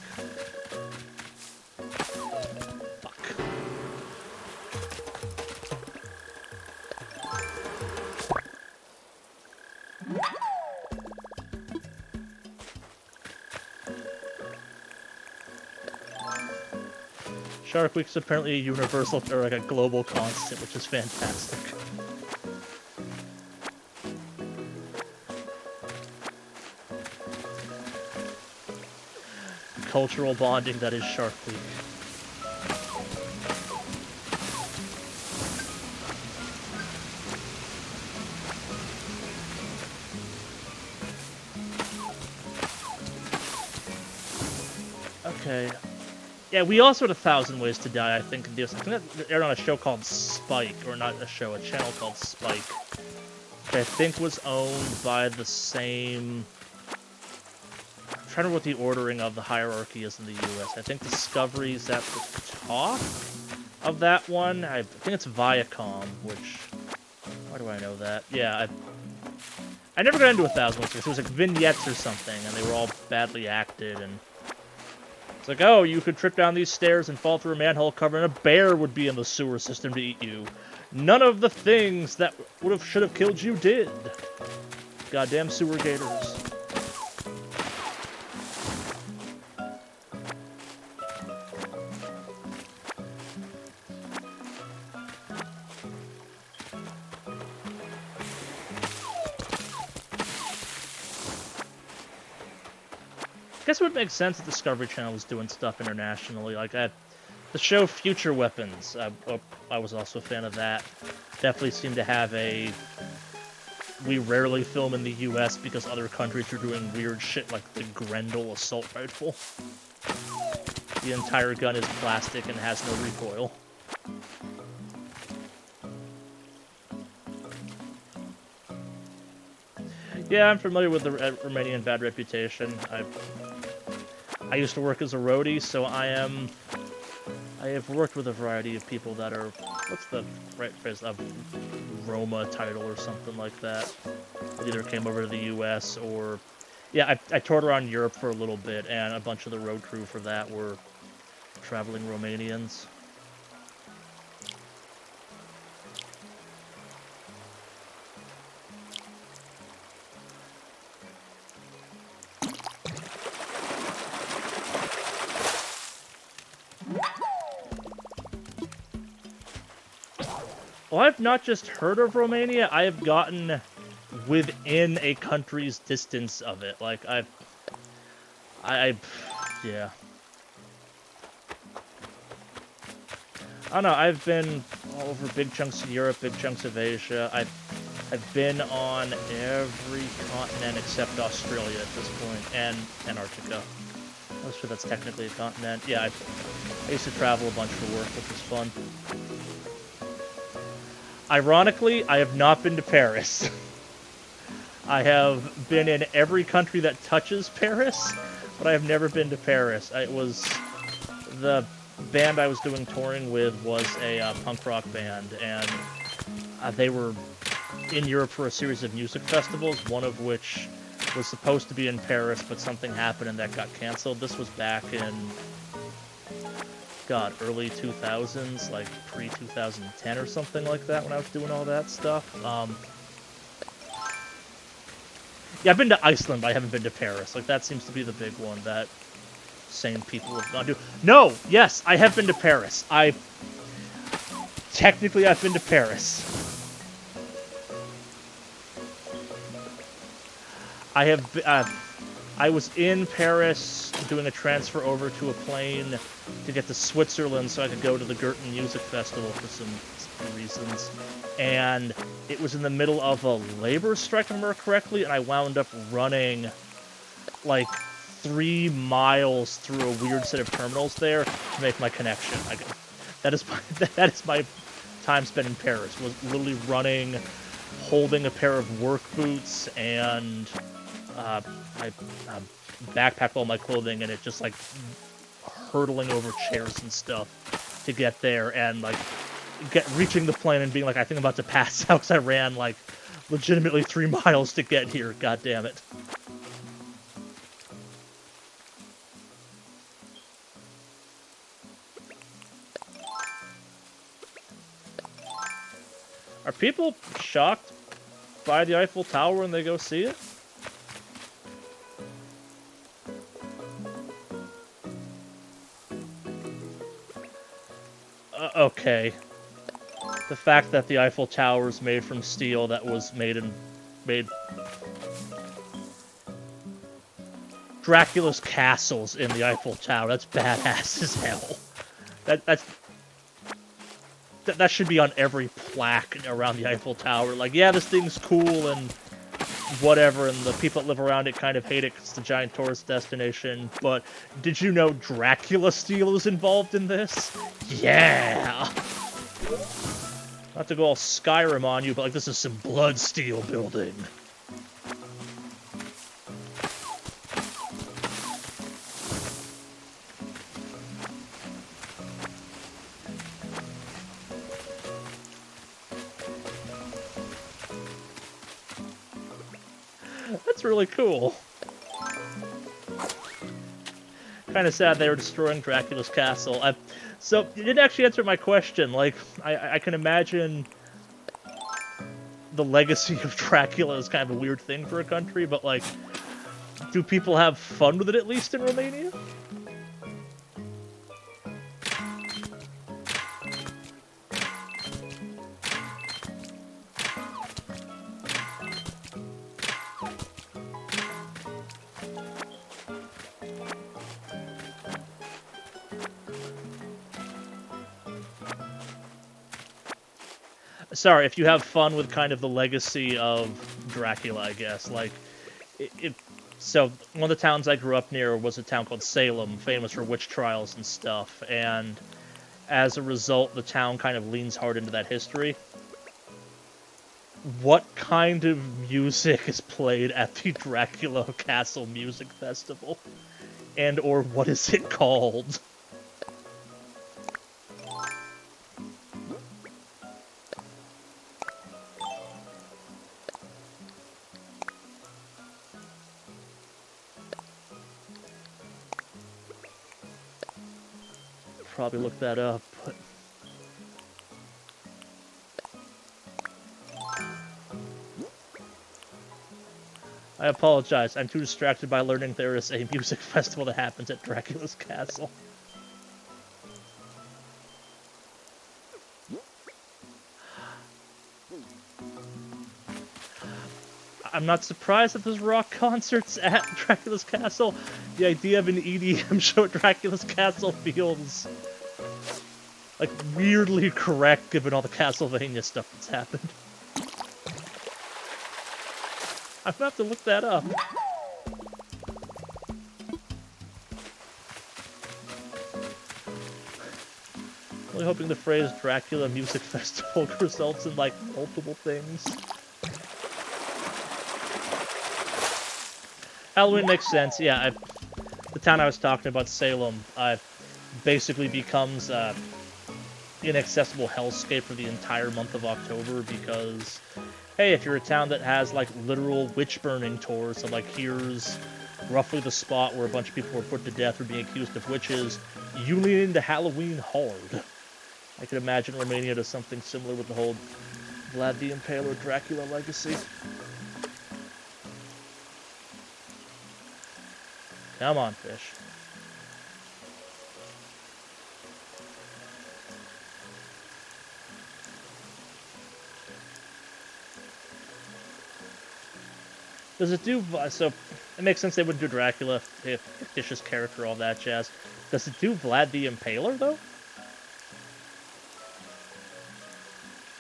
Shark Week's apparently a universal, or like a global constant, which is fantastic. Cultural bonding that is Shark Week. Okay. Yeah, we also had 1,000 Ways to Die, I think, in this. I think that aired on a show called Spike, or not a show, a channel called Spike, which I think was owned by the same... I'm trying to remember what the ordering of the hierarchy is in the US. I think Discovery's at the top of that one. I think it's Viacom, which... Why do I know that? Yeah, I never got into 1,000 Ways. It was like vignettes or something, and they were all badly acted, and... It's like, oh, you could trip down these stairs and fall through a manhole cover, and a bear would be in the sewer system to eat you. None of the things that should have killed you did. Goddamn sewer gators. I guess it would make sense that Discovery Channel was doing stuff internationally. Like the show Future Weapons, I was also a fan of that. Definitely seemed to have a we rarely film in the US because other countries are doing weird shit like the Grendel assault rifle. The entire gun is plastic and has no recoil. Yeah, I'm familiar with the Romanian bad reputation. I used to work as a roadie, so I have worked with a variety of people that are, what's the right phrase, a Roma title or something like that. They either came over to the US or, yeah, I toured around Europe for a little bit, and a bunch of the road crew for that were traveling Romanians. Well, I've not just heard of Romania, I have gotten within a country's distance of it. Like, yeah. I don't know, I've been all over big chunks of Europe, big chunks of Asia. I've been on every continent except Australia at this point, and Antarctica. I'm not sure that's technically a continent. Yeah, I used to travel a bunch for work, which was fun. Ironically, I have not been to Paris. I have been in every country that touches Paris, but I have never been to Paris. It was the band I was doing touring with was a punk rock band, and they were in Europe for a series of music festivals, one of which was supposed to be in Paris, but something happened and that got canceled. This was back in, God, early 2000s, like pre-2010 or something like that when I was doing all that stuff. Yeah, I've been to Iceland, but I haven't been to Paris. Like, that seems to be the big one that sane people have gone to. No! Yes, I have been to Paris. Technically, I've been to Paris. I was in Paris doing a transfer over to a plane to get to Switzerland so I could go to the Girton Music Festival for some reasons. And it was in the middle of a labor strike, if I remember correctly, and I wound up running like 3 miles through a weird set of terminals there to make my connection. That is my time spent in Paris, was literally running, holding a pair of work boots, and I backpacked all my clothing, and it just like hurtling over chairs and stuff to get there, and like reaching the plane and being like, I think I'm about to pass out because I ran like legitimately 3 miles to get here. God damn it. Are people shocked by the Eiffel Tower when they go see it? Okay. The fact that the Eiffel Tower is made from steel that was made Dracula's castles in the Eiffel Tower. That's badass as hell. That should be on every plaque around the Eiffel Tower. Like, yeah, this thing's cool and whatever, and the people that live around it kind of hate it 'cause it's a giant tourist destination, but did you know Dracula steel is involved in this? Yeah! Not to go all Skyrim on you, but like, this is some blood steel building. That's really cool. Kind of sad they were destroying Dracula's castle. So, you didn't actually answer my question. Like, I can imagine the legacy of Dracula is kind of a weird thing for a country, but like, do people have fun with it at least in Romania? sorry, if you have fun with kind of the legacy of Dracula, I guess. Like, so one of the towns I grew up near was a town called Salem, famous for witch trials and stuff, and as a result, the town kind of leans hard into that history. What kind of music is played at the Dracula Castle Music Festival? And or what is it called? Probably look that up, but... I apologize, I'm too distracted by learning there is a music festival that happens at Dracula's Castle. I'm not surprised that there's rock concerts at Dracula's Castle. The idea of an EDM show at Dracula's Castle feels... like, weirdly correct given all the Castlevania stuff that's happened. I'm gonna have to look that up. Really hoping the phrase Dracula Music Festival results in, like, multiple things. Halloween makes sense, yeah. The town I was talking about, Salem, basically becomes inaccessible hellscape for the entire month of October because, hey, if you're a town that has, like, literal witch-burning tours, so, like, here's roughly the spot where a bunch of people were put to death for being accused of witches, you lean into Halloween hard. I could imagine Romania does something similar with the whole Vlad the Impaler Dracula legacy. Come on, fish. Does it do... so, it makes sense they wouldn't do Dracula, if fictitious character, all that jazz. Does it do Vlad the Impaler, though?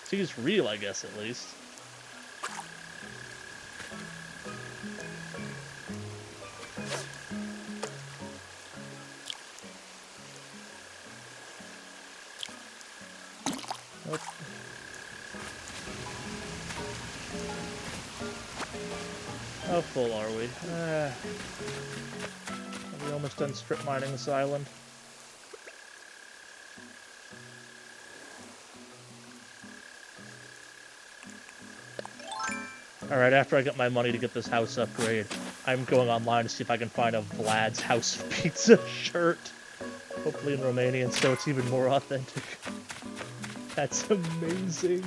He's real, I guess, at least. Nope. How full are we? Are we almost done strip mining this island? Alright, after I get my money to get this house upgrade, I'm going online to see if I can find a Vlad's House of Pizza shirt. Hopefully in Romanian, so it's even more authentic. That's amazing.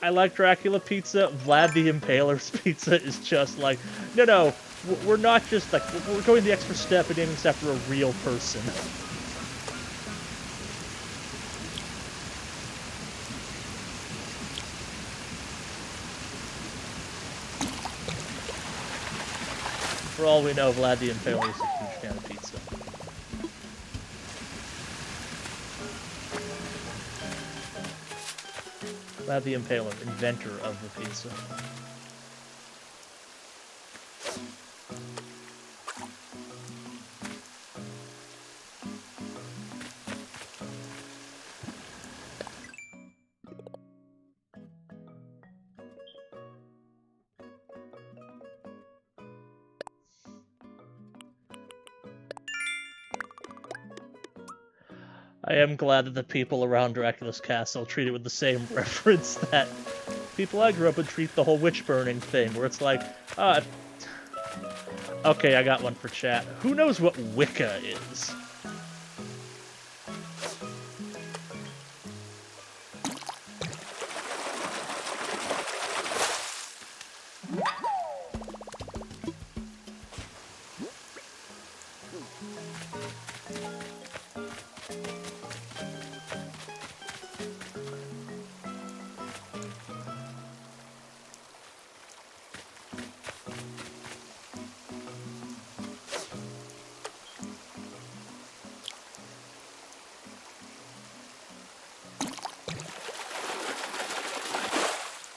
I like Dracula pizza. Vlad the Impaler's pizza is just like, no, we're not just like, we're going the extra step and naming this after a real person. For all we know, Vlad the Impaler is a huge fan of pizza. Vlad the Impaler, inventor of the pizza. I am glad that the people around Dracula's castle treat it with the same reverence that people I grew up with treat the whole witch burning thing, where it's like, okay, I got one for chat. Who knows what Wicca is?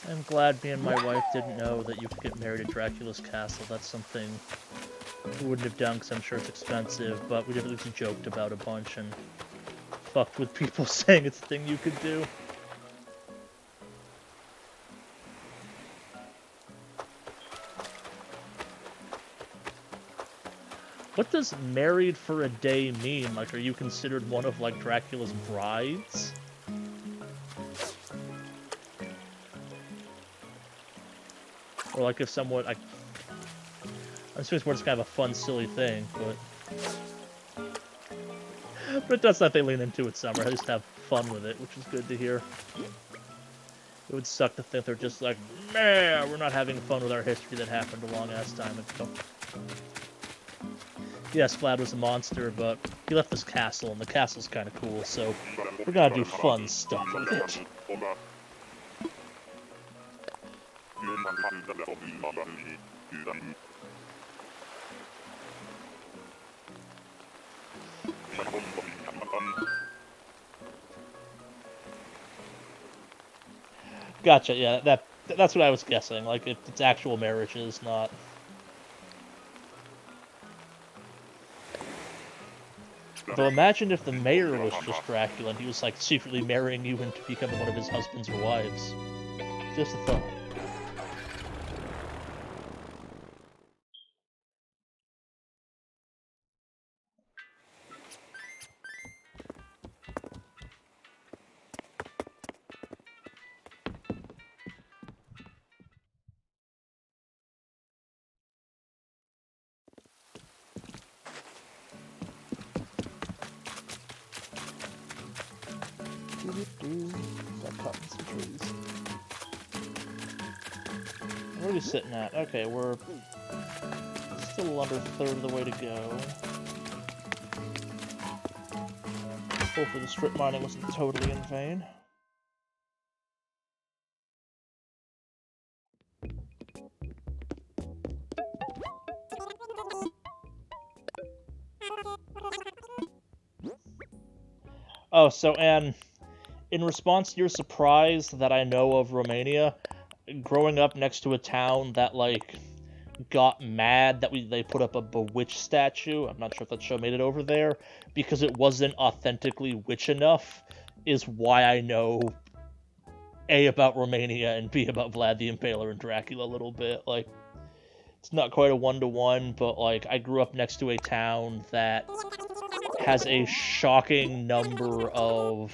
I'm glad me and my wife didn't know that you could get married at Dracula's castle. That's something we wouldn't have done because I'm sure it's expensive, but we definitely joked about a bunch and fucked with people saying it's a thing you could do. What does married for a day mean? Like, are you considered one of, like, Dracula's brides? Or, like, if someone, like... I'm assuming it's kind of a fun, silly thing, but... But it does not they lean into it, Summer. I just have fun with it, which is good to hear. It would suck to think they're just like, man, we're not having fun with our history that happened a long-ass time ago. Yes, Vlad was a monster, but he left this castle, and the castle's kind of cool, so we're gonna do fun stuff with it. Gotcha, yeah, that's what I was guessing. Like, it's actual marriages, not... Though imagine if the mayor was just Dracula and he was, like, secretly marrying you into becoming one of his husbands or wives. Just a thought. Start cutting some trees. Where are we sitting at? Okay, we're still under a third of the way to go. Hopefully the strip mining wasn't totally in vain. Oh, so, Anne, in response to your surprise that I know of Romania, growing up next to a town that, like, got mad that they put up a bewitched statue, I'm not sure if that show made it over there, because it wasn't authentically witch enough, is why I know A, about Romania, and B, about Vlad the Impaler and Dracula a little bit. Like, it's not quite a one-to-one, but, like, I grew up next to a town that has a shocking number of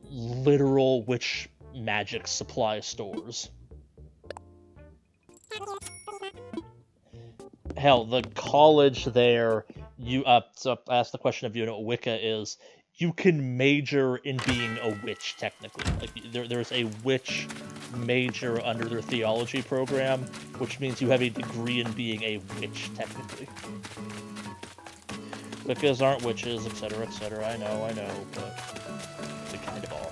literal witch magic supply stores. Hell, the college there, so I asked the question of you know what Wicca is. You can major in being a witch, technically. Like, there's a witch major under their theology program, which means you have a degree in being a witch, technically. Wiccas aren't witches, etc., etc. I know, but they kind of are.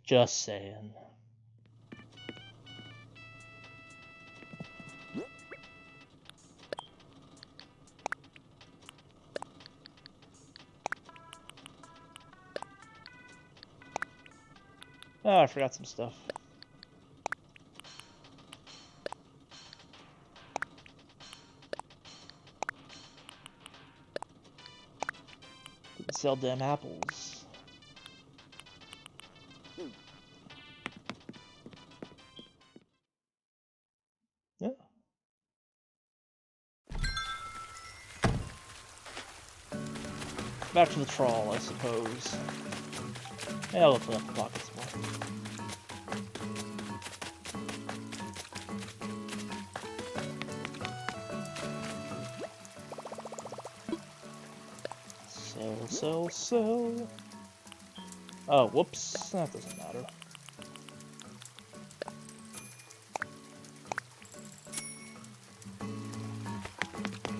Just saying. Oh, I forgot some stuff. Didn't sell damn apples. Yeah. Back to the trawl, I suppose. Yeah, I'll open up the pockets more. Sell. Oh, whoops. That doesn't matter.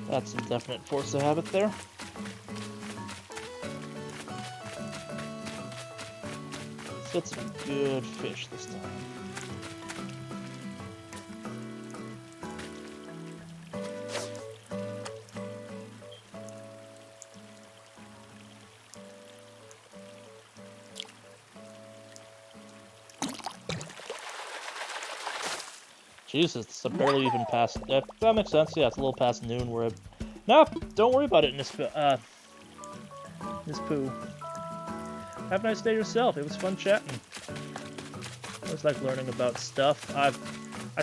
That's some definite force of habit there. Let's get some good fish this time. Jesus, it's barely even past... that makes sense. Yeah, it's a little past noon where... Nope, don't worry about it, Miss Pooh. Have a nice day yourself. It was fun chatting. I always like learning about stuff. I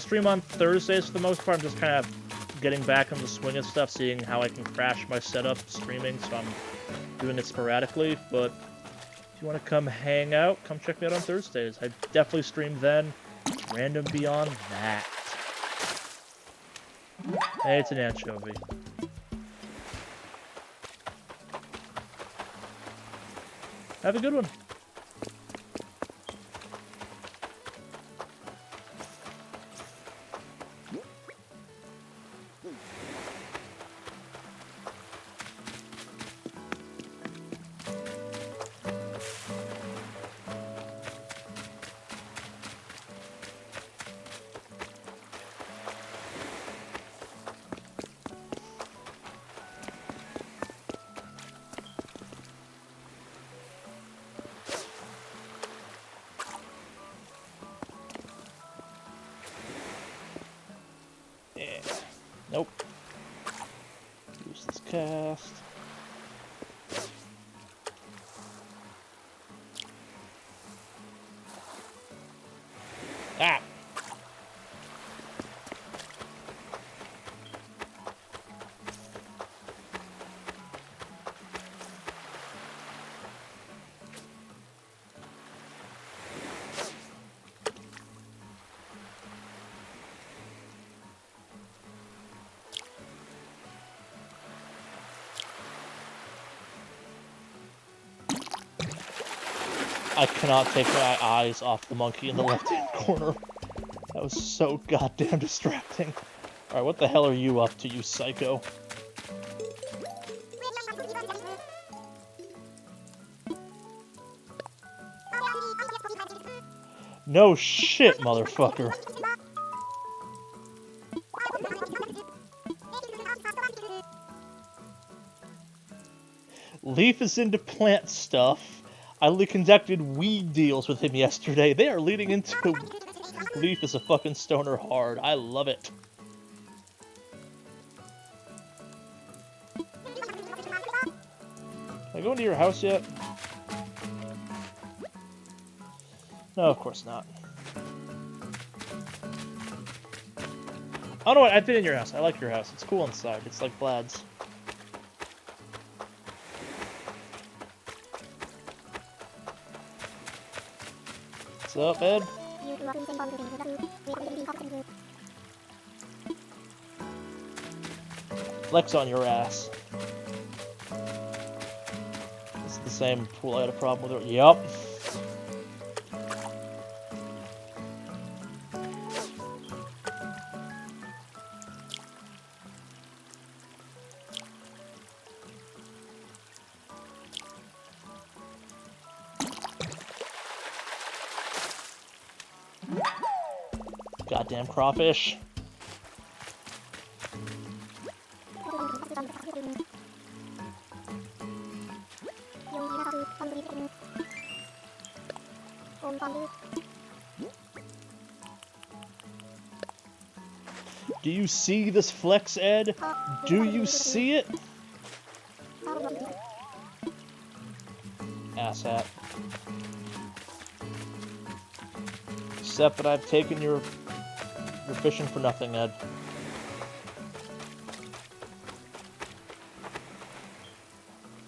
stream on Thursdays for the most part. I'm just kind of getting back in the swing of stuff, seeing how I can crash my setup streaming, so I'm doing it sporadically. But if you want to come hang out, come check me out on Thursdays. I definitely stream then. Random beyond that. Hey, it's an anchovy. Have a good one. Nope. Use this cast. Ah! I cannot take my eyes off the monkey in the left-hand corner. That was so goddamn distracting. Alright, what the hell are you up to, you psycho? No shit, motherfucker. Leaf is into plant stuff. I conducted weed deals with him yesterday. They are leading into Leaf is a fucking stoner hard. I love it. Can I go into your house yet? No, of course not. Oh no, I've been in your house. I like your house. It's cool inside. It's like Vlad's. What's up, Ed? Flex on your ass. It's the same pool I had a problem with. Yup. Goddamn crawfish. Do you see this flex, Ed? Do you see it? Asshat. Except that I've taken your... You're fishing for nothing, Ed.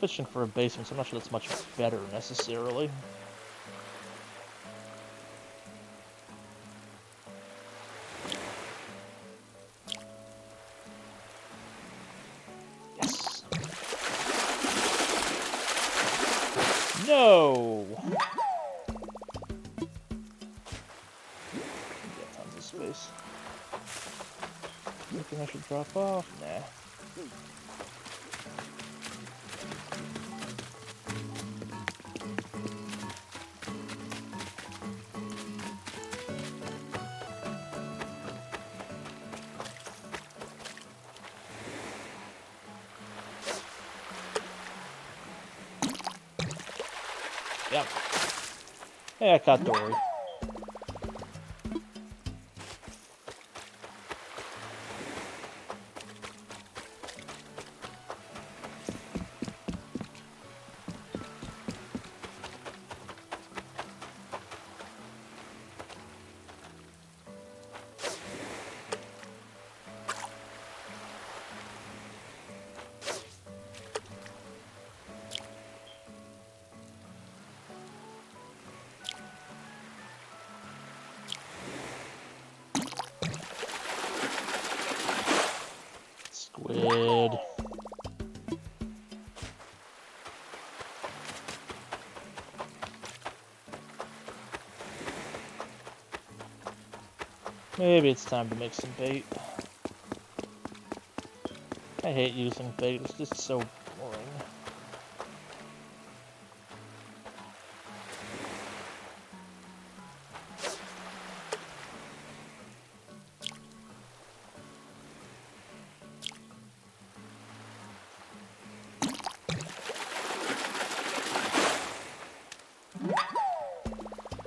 Fishing for a basement, so I'm not sure that's much better, necessarily. Yes! No! Got tons of space. Anything I should drop off? Nah. Yep. Hey, I caught Dory. Stupid. Maybe it's time to make some bait. I hate using bait, it's just so boring.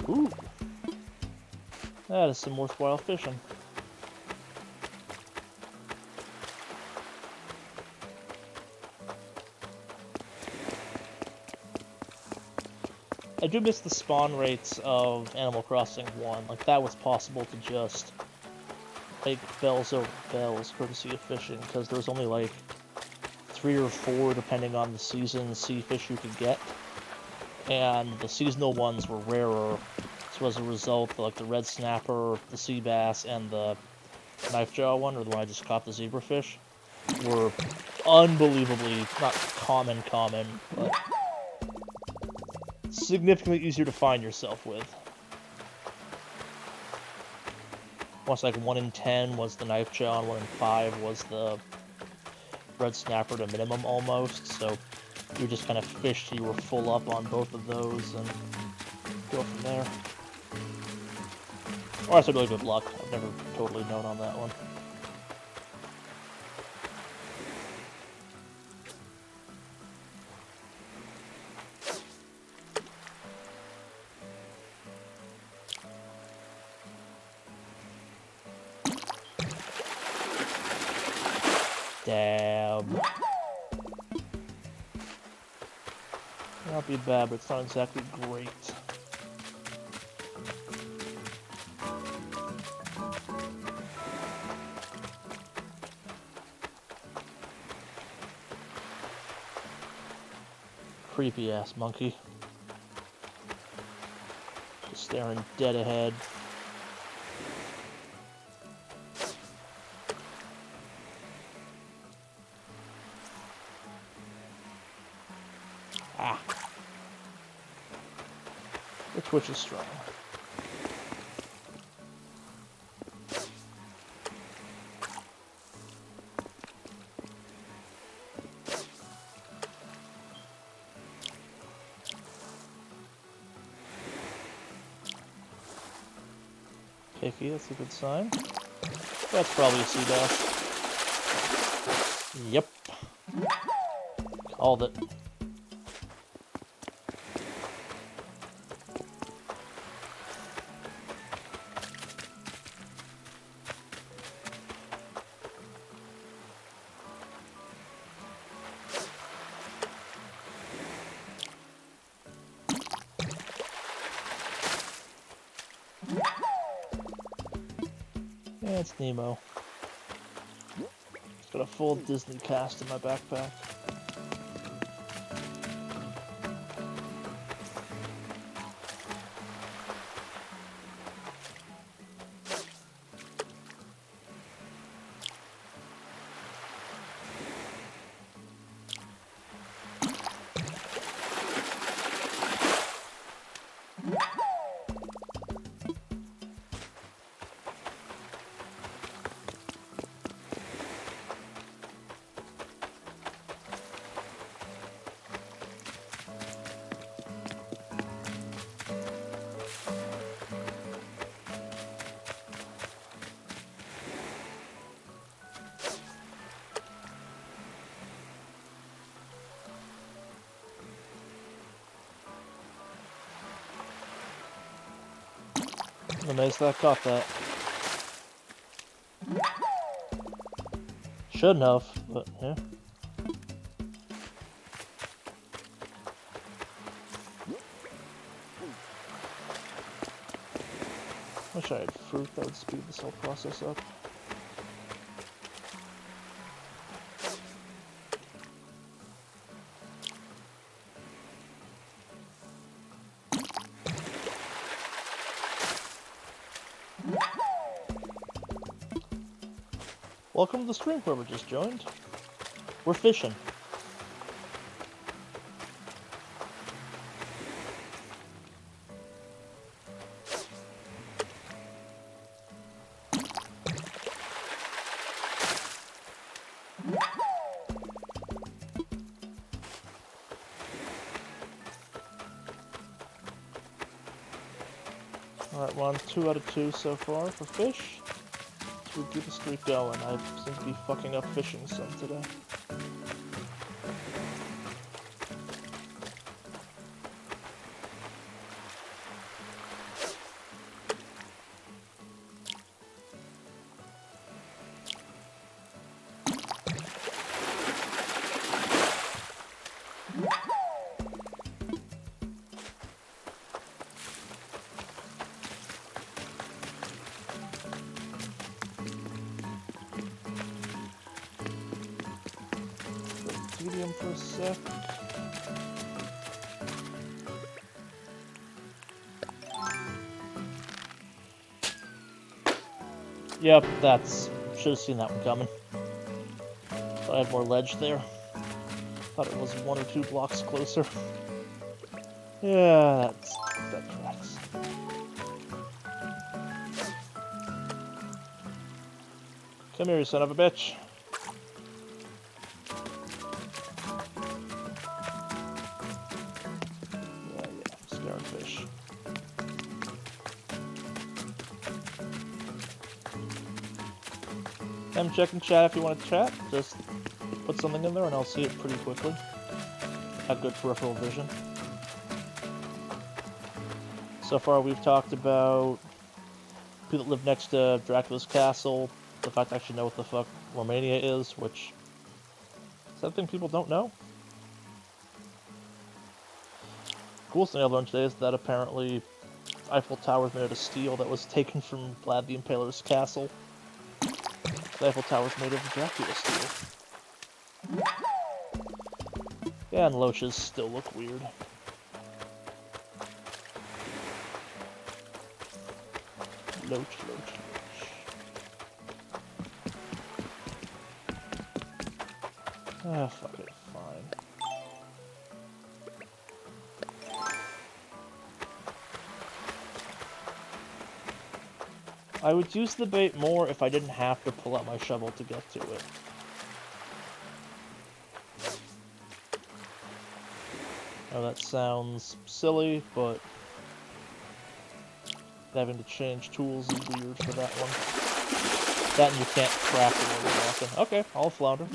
Ooh. That is some worthwhile fishing. I do miss the spawn rates of Animal Crossing 1. Like, that was possible to just take bells over bells, courtesy of fishing, because there was only like 3 or 4, depending on the season, sea fish you could get. And the seasonal ones were rarer, so as a result, like the red snapper, the sea bass, and the knife jaw one, or the one I just caught, the zebrafish, were unbelievably, not common, but significantly easier to find yourself with. Once like 1 in 10 was the knife jaw, and 1 in 5 was the red snapper to minimum almost, so you just kind of fished, you were full up on both of those, and go from there. Or I said really good luck. I've never totally known on that one. Damn. Not be bad, but it's not exactly great. Creepy ass monkey. Just staring dead ahead. Ah. The twitch is strong. Picky, that's a good sign. That's probably a sea bass. Yep. Called it. Yeah, it's Nemo. It's got a full Disney cast in my backpack. I'm amazed that I caught that. Shouldn't have, but yeah. Wish I had fruit that would speed this whole process up. Welcome to the stream, whoever just joined. We're fishing. Alright, we're on 2 out of 2 so far for fish. So we keep the streak going. I seem to be fucking up fishing some today. Medium for a sec. Yep, that's... Should have seen that one coming. Thought I had more ledge there. Thought it was 1 or 2 blocks closer. Yeah, that tracks. Come here, you son of a bitch. Fish. I'm checking chat if you want to chat. Just put something in there and I'll see it pretty quickly. Have good peripheral vision. So far we've talked about people that live next to Dracula's castle, the fact I actually know what the fuck Romania is, which is something people don't know. Coolest thing I learned today is that apparently Eiffel Tower is made out of steel that was taken from Vlad the Impaler's castle. The Eiffel Tower is made of Dracula steel. Yeah, and loaches still look weird. Loach. Ah, fuck it, fine. I would use the bait more if I didn't have to pull out my shovel to get to it. Now that sounds silly, but having to change tools is weird for that one. That and you can't crack it very often. Okay, I'll flounder.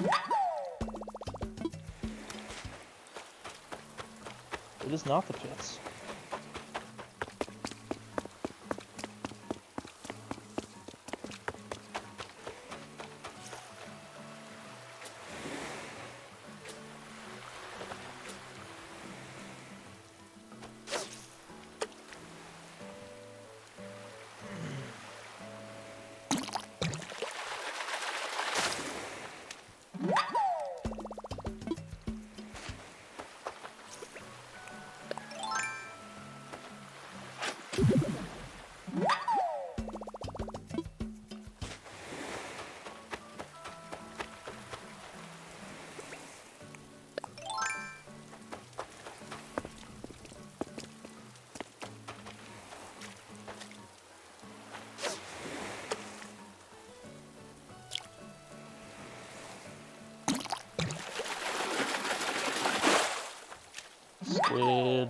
It is not the pits. Squid.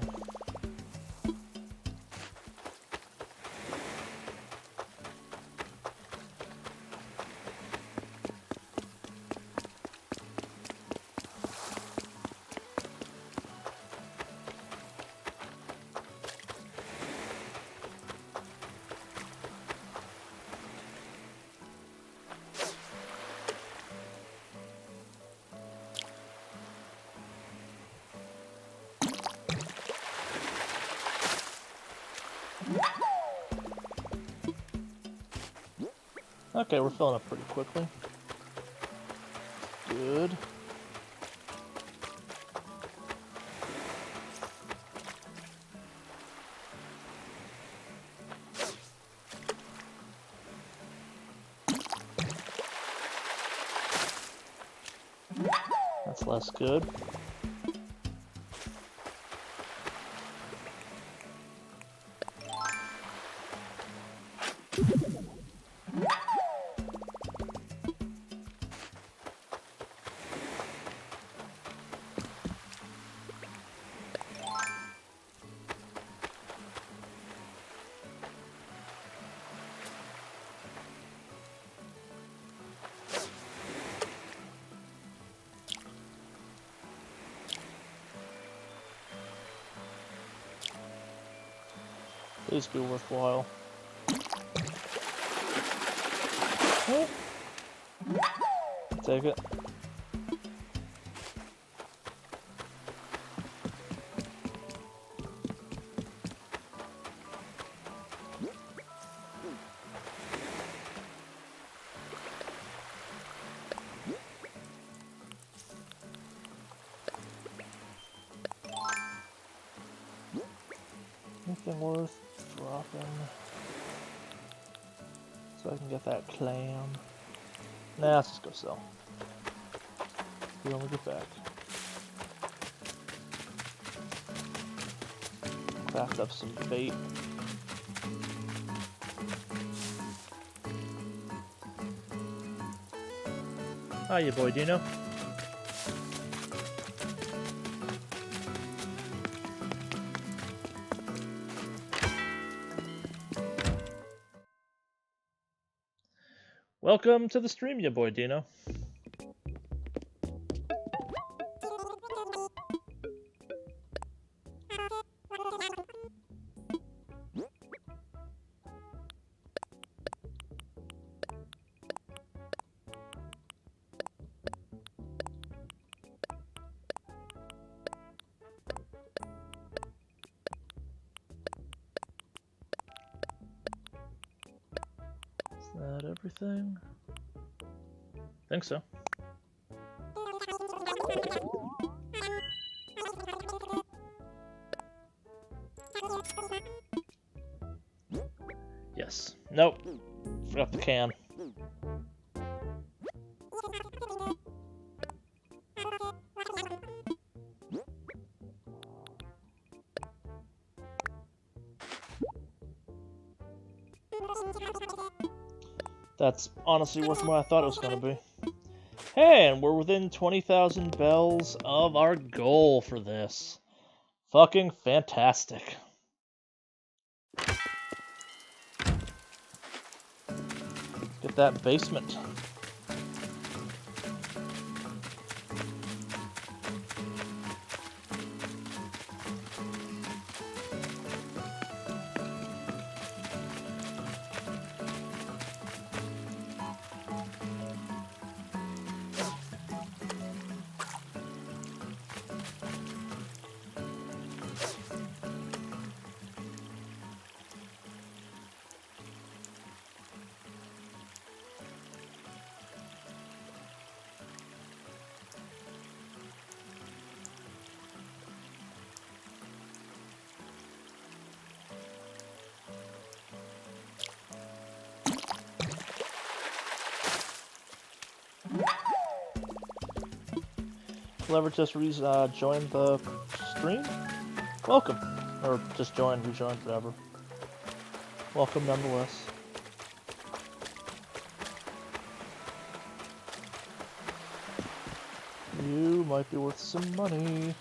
Okay, we're filling up pretty quickly. Good. That's less good. Please be worthwhile. Oh. Take it. Anything worth dropping so I can get that clam? Nah, let's just go sell. We only get back. Craft up some bait. Hiya, boy Dino. Welcome to the stream, ya boy Dino. Is that everything? Think so. Yes. Nope. Forgot the can. That's honestly worth more than I thought it was going to be. Hey, and we're within 20,000 bells of our goal for this. Fucking fantastic. Get that basement. Whoever just joined the stream, welcome. Or just joined, rejoined, whatever. Welcome nonetheless. You might be worth some money.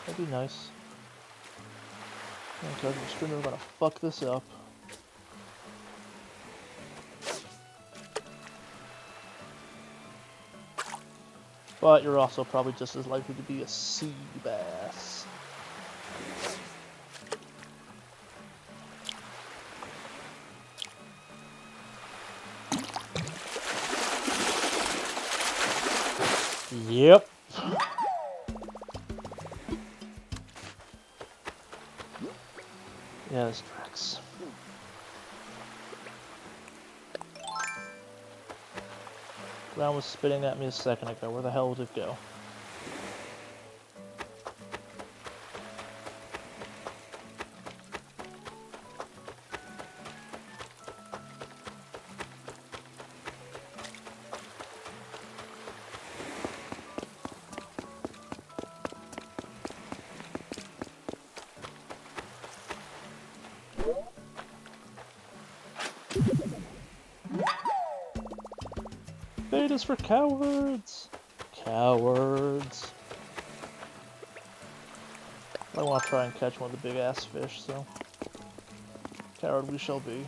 That'd be nice. Okay, the streamer gonna fuck this up. But you're also probably just as likely to be a sea bass. Yep. Yeah, this tracks. Ground was spitting at me a second ago. Where the hell would it go? Bait is for cowards! Cowards. I want to try and catch one of the big ass fish, so... Coward we shall be.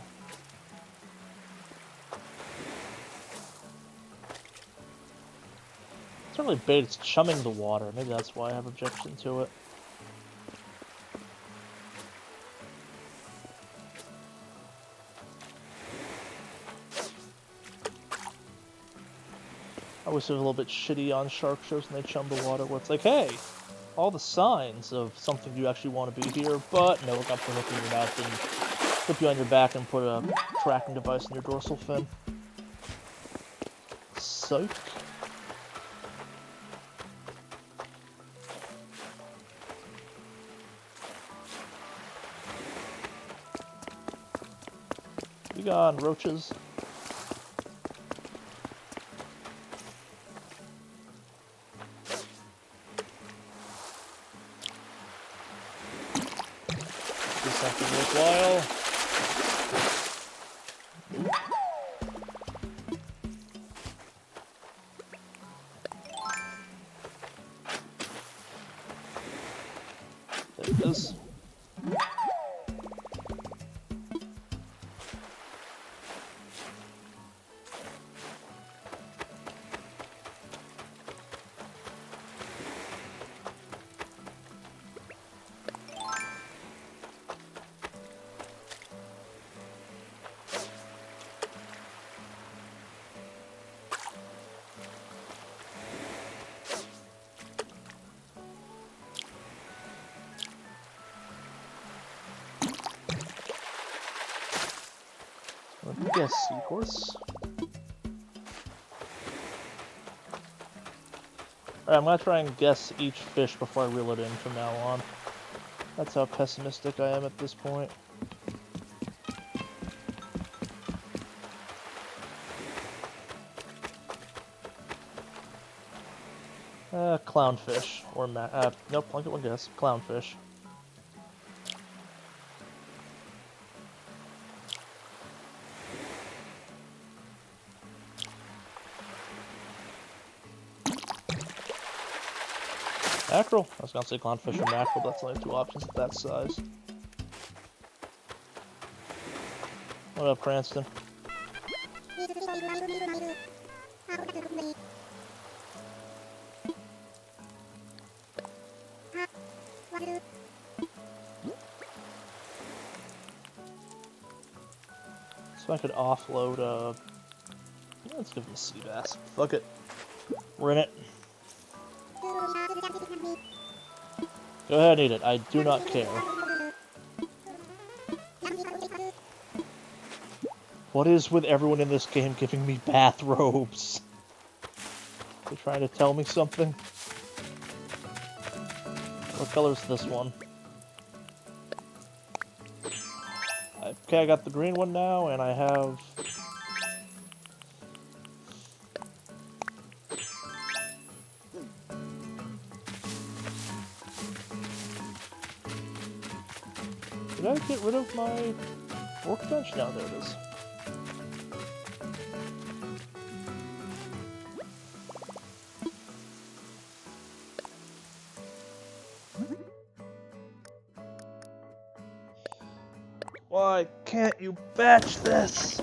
It's not really bait, it's chumming the water. Maybe that's why I have objection to it. I wish it was a little bit shitty on shark shows when they chum the water, where it's like, hey, all the signs of something you actually want to be here, but no, it got the hook in your mouth and flip you on your back and put a tracking device in your dorsal fin. Psych. You gone, roaches. Do something worthwhile. There it is. Yes, seahorse. Alright, I'm gonna try and guess each fish before I reel it in from now on. That's how pessimistic I am at this point. Clownfish. Or nope, I'll get one guess. Clownfish. Mackerel. I was gonna say clownfish or mackerel, but that's only two options at that size. What up, Cranston? So I could offload, let's give him a sea bass. Fuck it. We're in it. Go ahead and eat it. I do not care. What is with everyone in this game giving me bathrobes? They're trying to tell me something? What color is this one? Okay, I got the green one now, and I have... Did I get rid of my workbench? No, there it is. Why can't you batch this?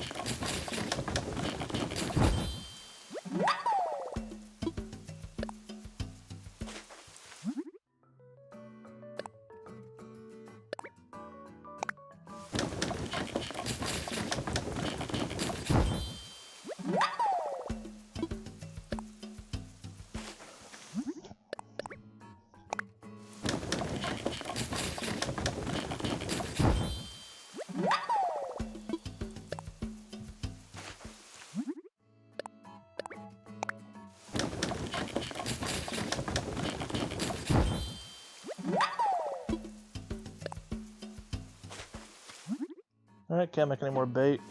Alright, can't make any more bait.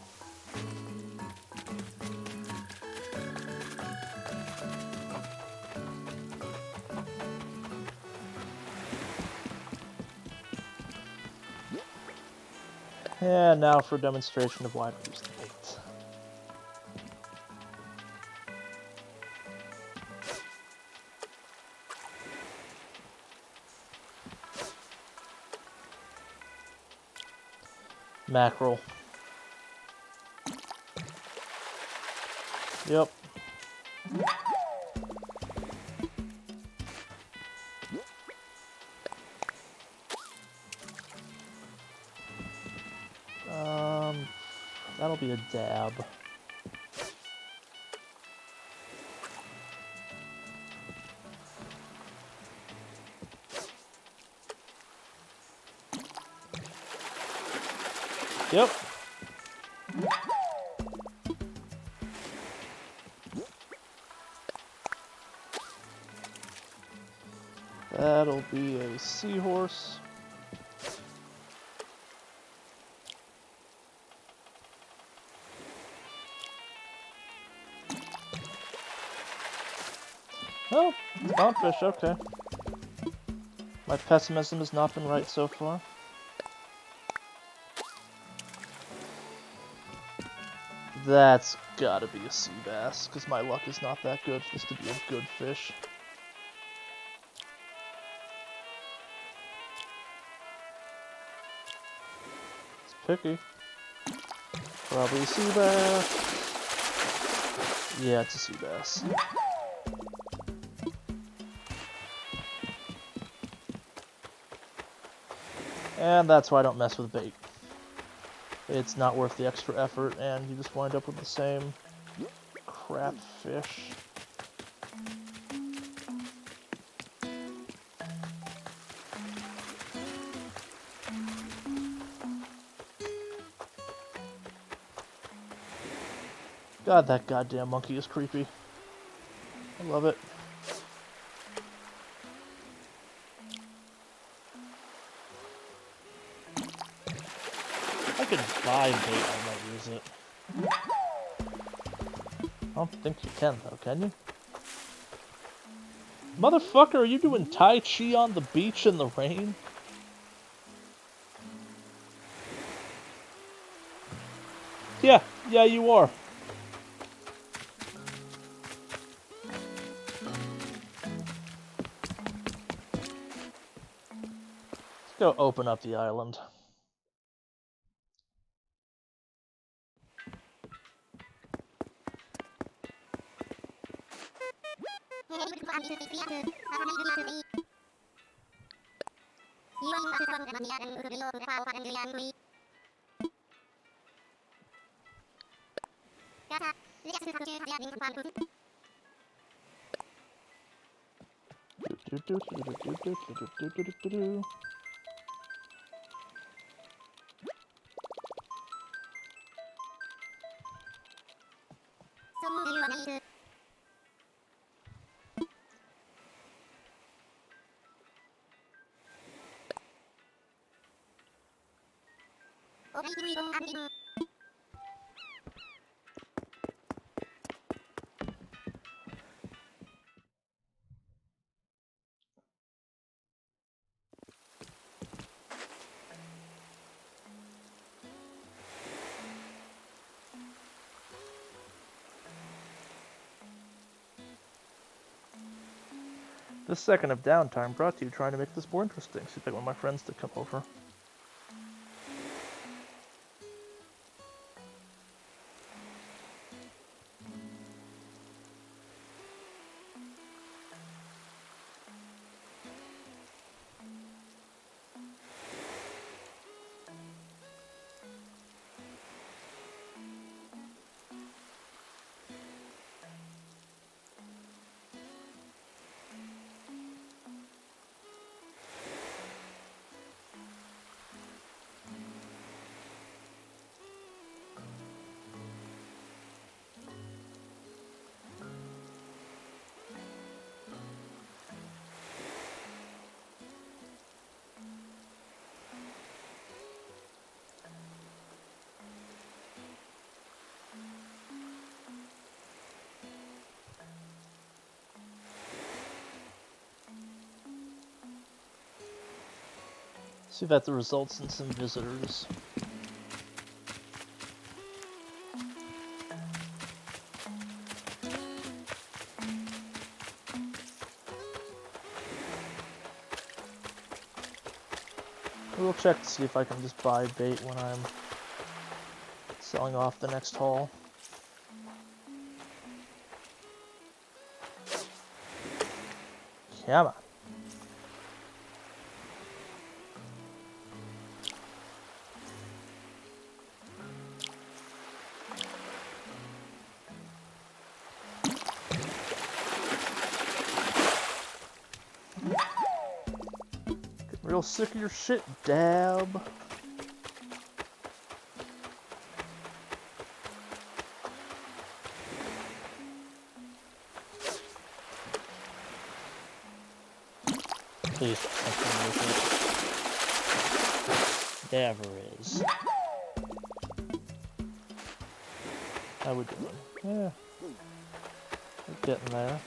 And now for a demonstration of why I use the bait. Mackerel. Yep. That'll be a dab. Yep. That'll be a seahorse. Oh, clownfish, okay. My pessimism has not been right so far. That's gotta be a sea bass, because my luck is not that good for this to be a good fish. It's picky. Probably a sea bass. Yeah, it's a sea bass. And that's why I don't mess with bait. It's not worth the extra effort, and you just wind up with the same crap fish. God, that goddamn monkey is creepy. I love it. If I could buy bait, I might use it. I don't think you can, though, can you? Motherfucker, are you doing Tai Chi on the beach in the rain? Yeah, you are. Let's go open up the island. This second of downtime brought to you trying to make this more interesting. See if I get one of my friends to come over. See if that results in some visitors. We'll check to see if I can just buy bait when I'm Selling off the next haul. Come on. Getting real sick of your shit, Dab. Please, something with it. Never is. How we doing? Yeah. We're getting there.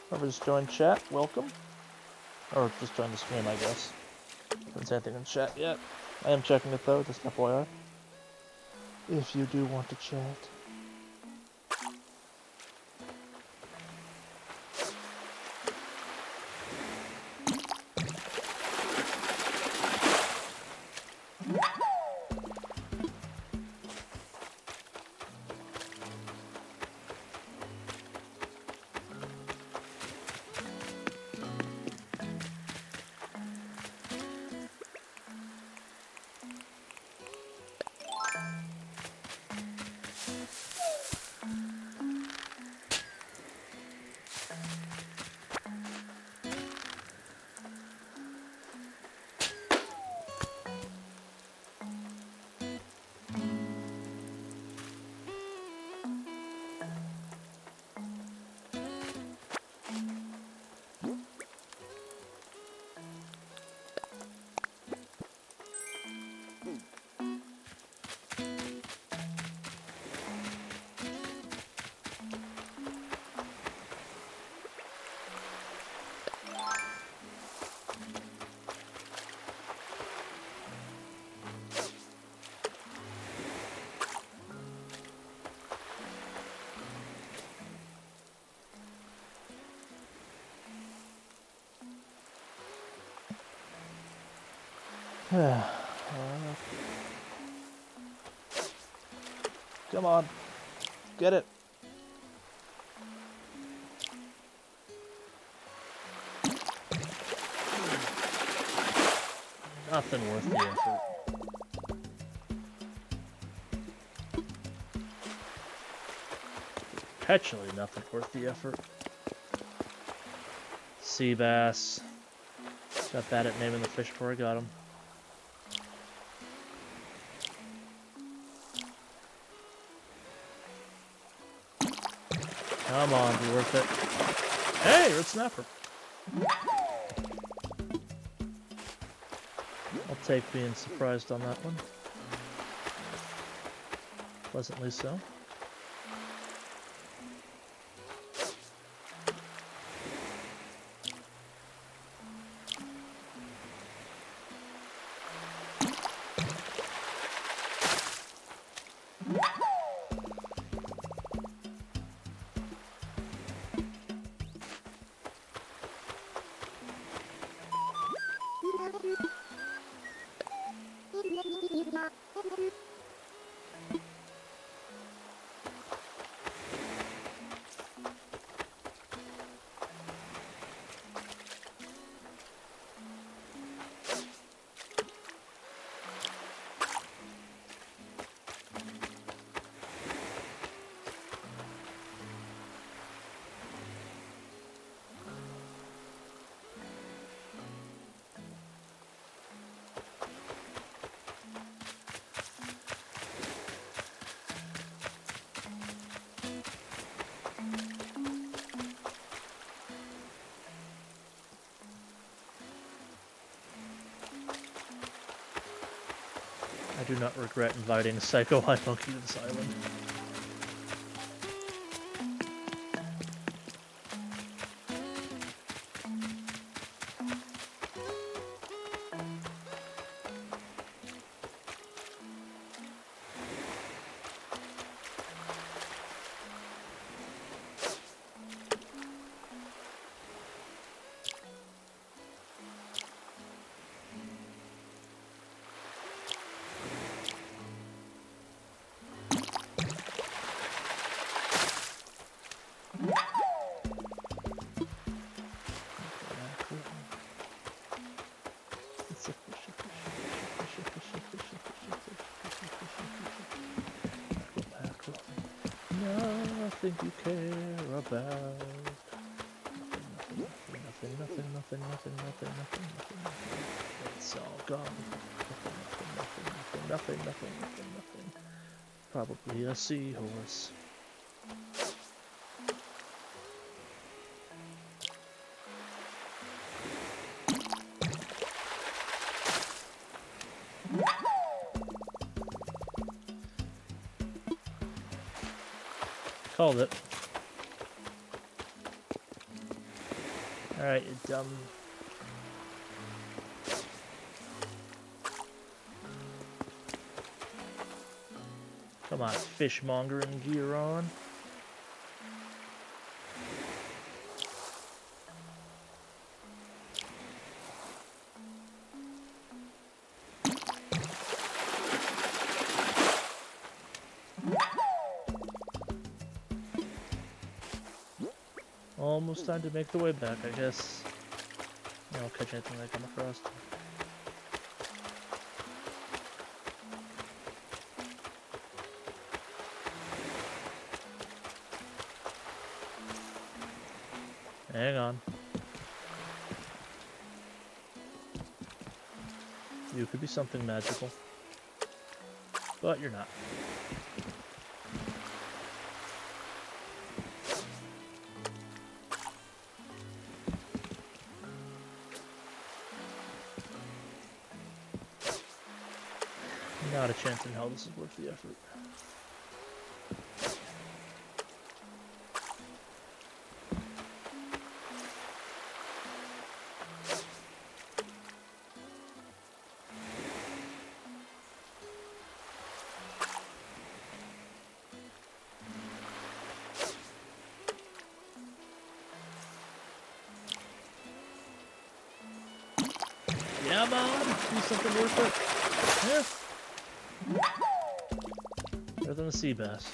Whoever just joined chat, welcome. Or just joined the stream, I guess. Haven't said anything in chat yet. I am checking it though, just FYI. If you do want to chat. Come on, get it. Nothing worth the effort. Perpetually nothing worth the effort. Sea bass. Got bad at naming the fish before I got him. Come on, be worth it. Hey, red snapper. I'll take being surprised on that one. Pleasantly so. do not regret inviting Psycho High Monkey to this island. Nothing you care about. Nothing. It's all gone. Nothing. Probably a seahorse. Called it. Alright, you dumb. Come on, fishmongering gear on. Almost time to make the way back, I guess. I'll catch anything I come across. Hang on. You could be something magical, but you're not. Not a chance in hell this is worth the effort. Yeah, man, do something worth it. Yeah. Better than a sea bass.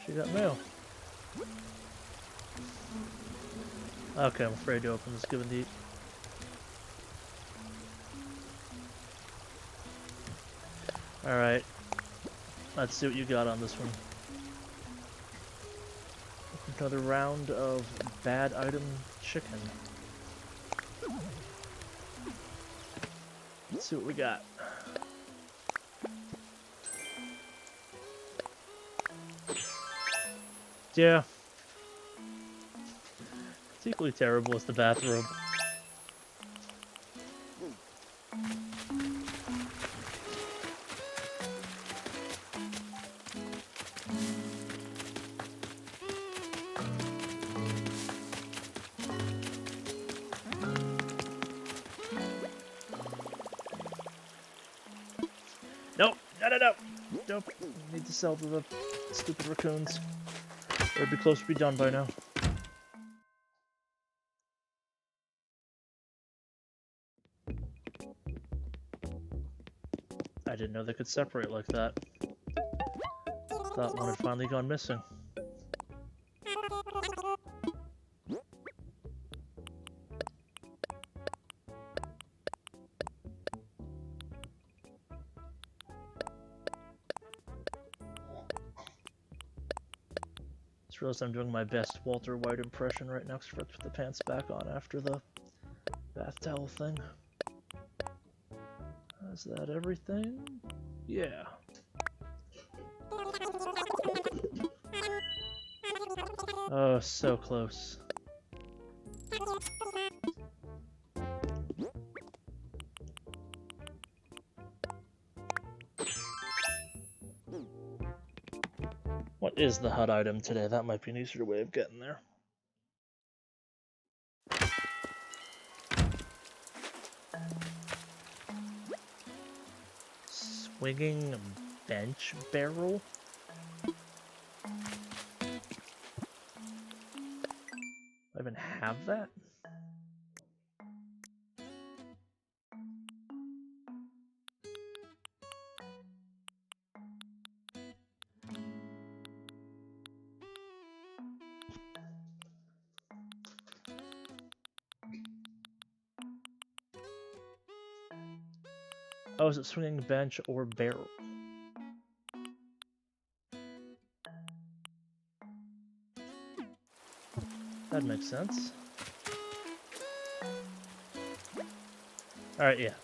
She got mail. Okay, I'm afraid to open this given the... Alright. Let's see what you got on this one. Another round of bad item chicken. Let's see what we got. Yeah. It's equally terrible as the bathrobe. Nope. No. Nope. Need to sell to the stupid raccoons. Or it'd be close to be done by now. didn't know they could separate like that. Thought one had finally gone missing. Just realized I'm doing my best Walter White impression right now because I forgot to put the pants back on after the bath towel thing. Is that everything? Yeah. Oh, so close. What is the HUD item today? That might be an easier way of getting there. Swinging bench barrel? I even have that? Oh, is it swinging bench or barrel? That makes sense. Alright, yeah.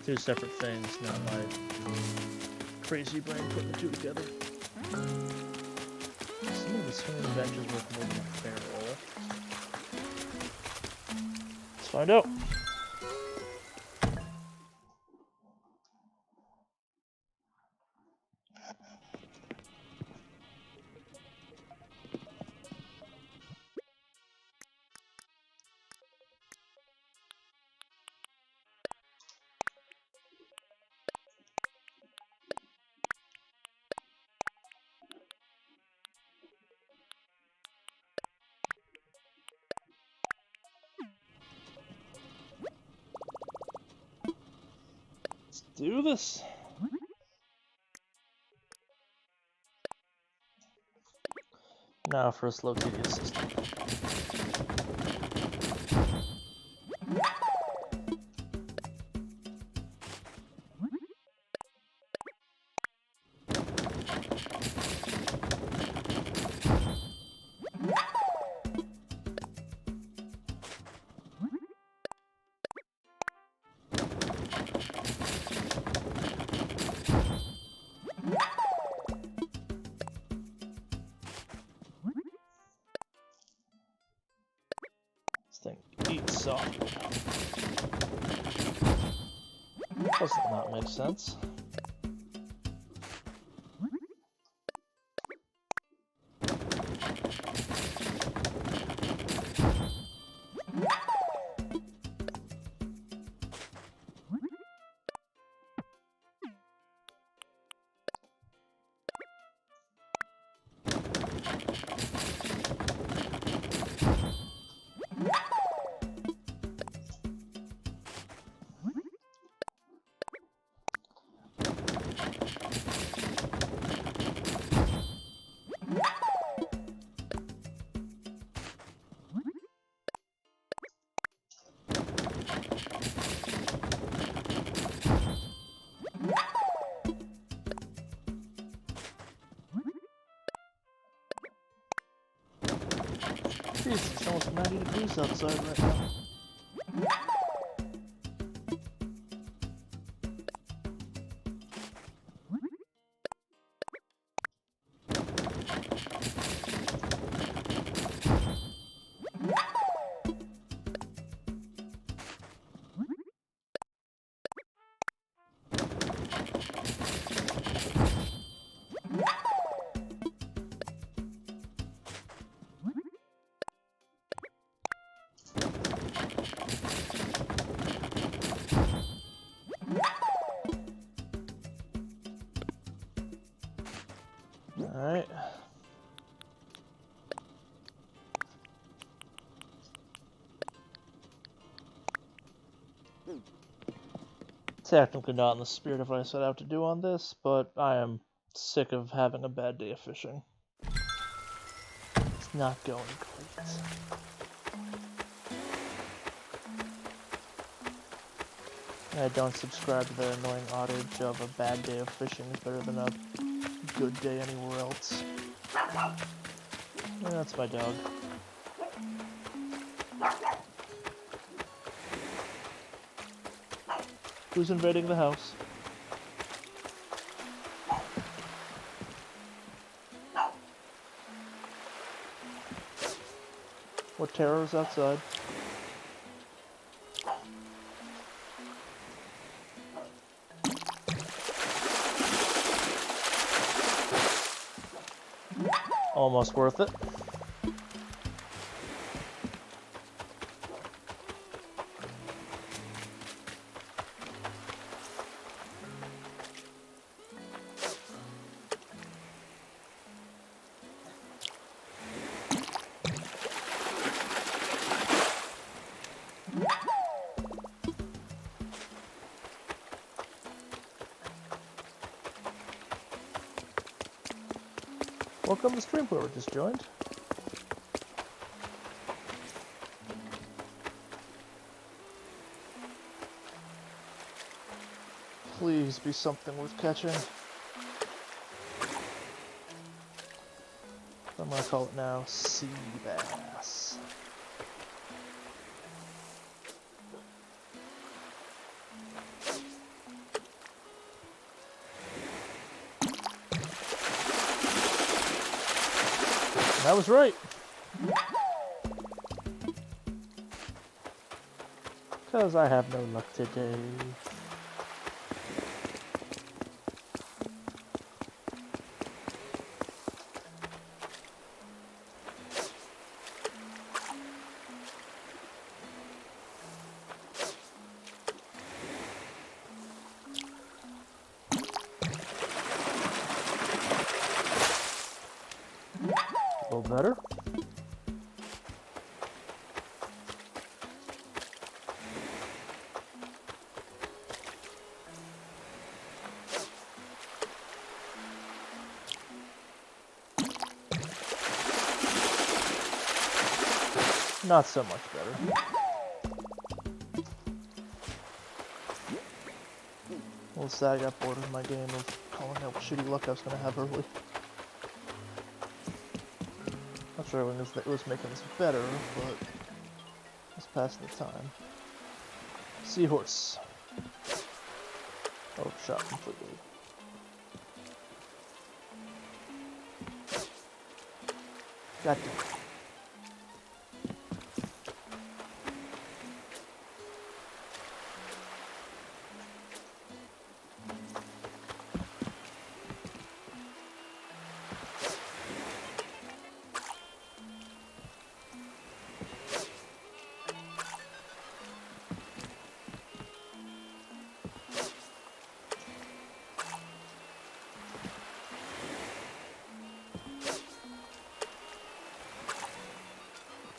Two separate things, not my crazy brain putting the two together. Some of the swinging benches look more than a barrel. Let's find out. Do this. Now for a slow tedious system. Software. Doesn't not make sense. Jeez, it's almost 90 degrees outside right now. Alright. Technically not in the spirit of what I set out to do on this, but I am sick of having a bad day of fishing. It's not going great. I don't subscribe to the annoying adage of a bad day of fishing is better than a good day anywhere else. Yeah, that's my dog. Who's invading the house? What terror is outside? Almost worth it. Welcome to stream, whoever just joined. Please be something worth catching. I'm gonna call it now sea bass. I was right. Because I have no luck today. A little better. Not so much better. Well, sad I got bored of my game of calling out what shitty luck I was gonna have early. Not sure when it was making this better, but it's passing the time. Seahorse. Oh, shot completely. God damn it.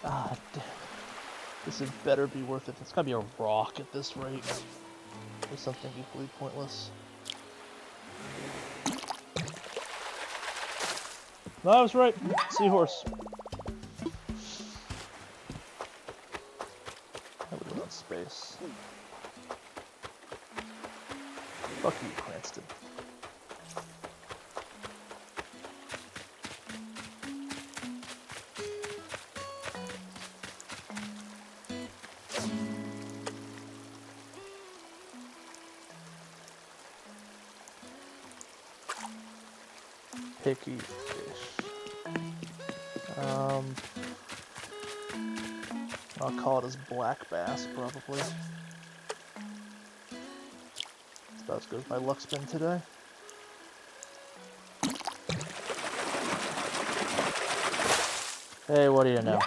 Ah, damn. This had better be worth it. It's gotta be a rock at this rate. Or something equally pointless. No, I was right. Seahorse. I would have run space. Fuck you, Cranston. Picky fish. I'll call it as black bass, probably. It's about as good as my luck's been today. Hey, what do you know?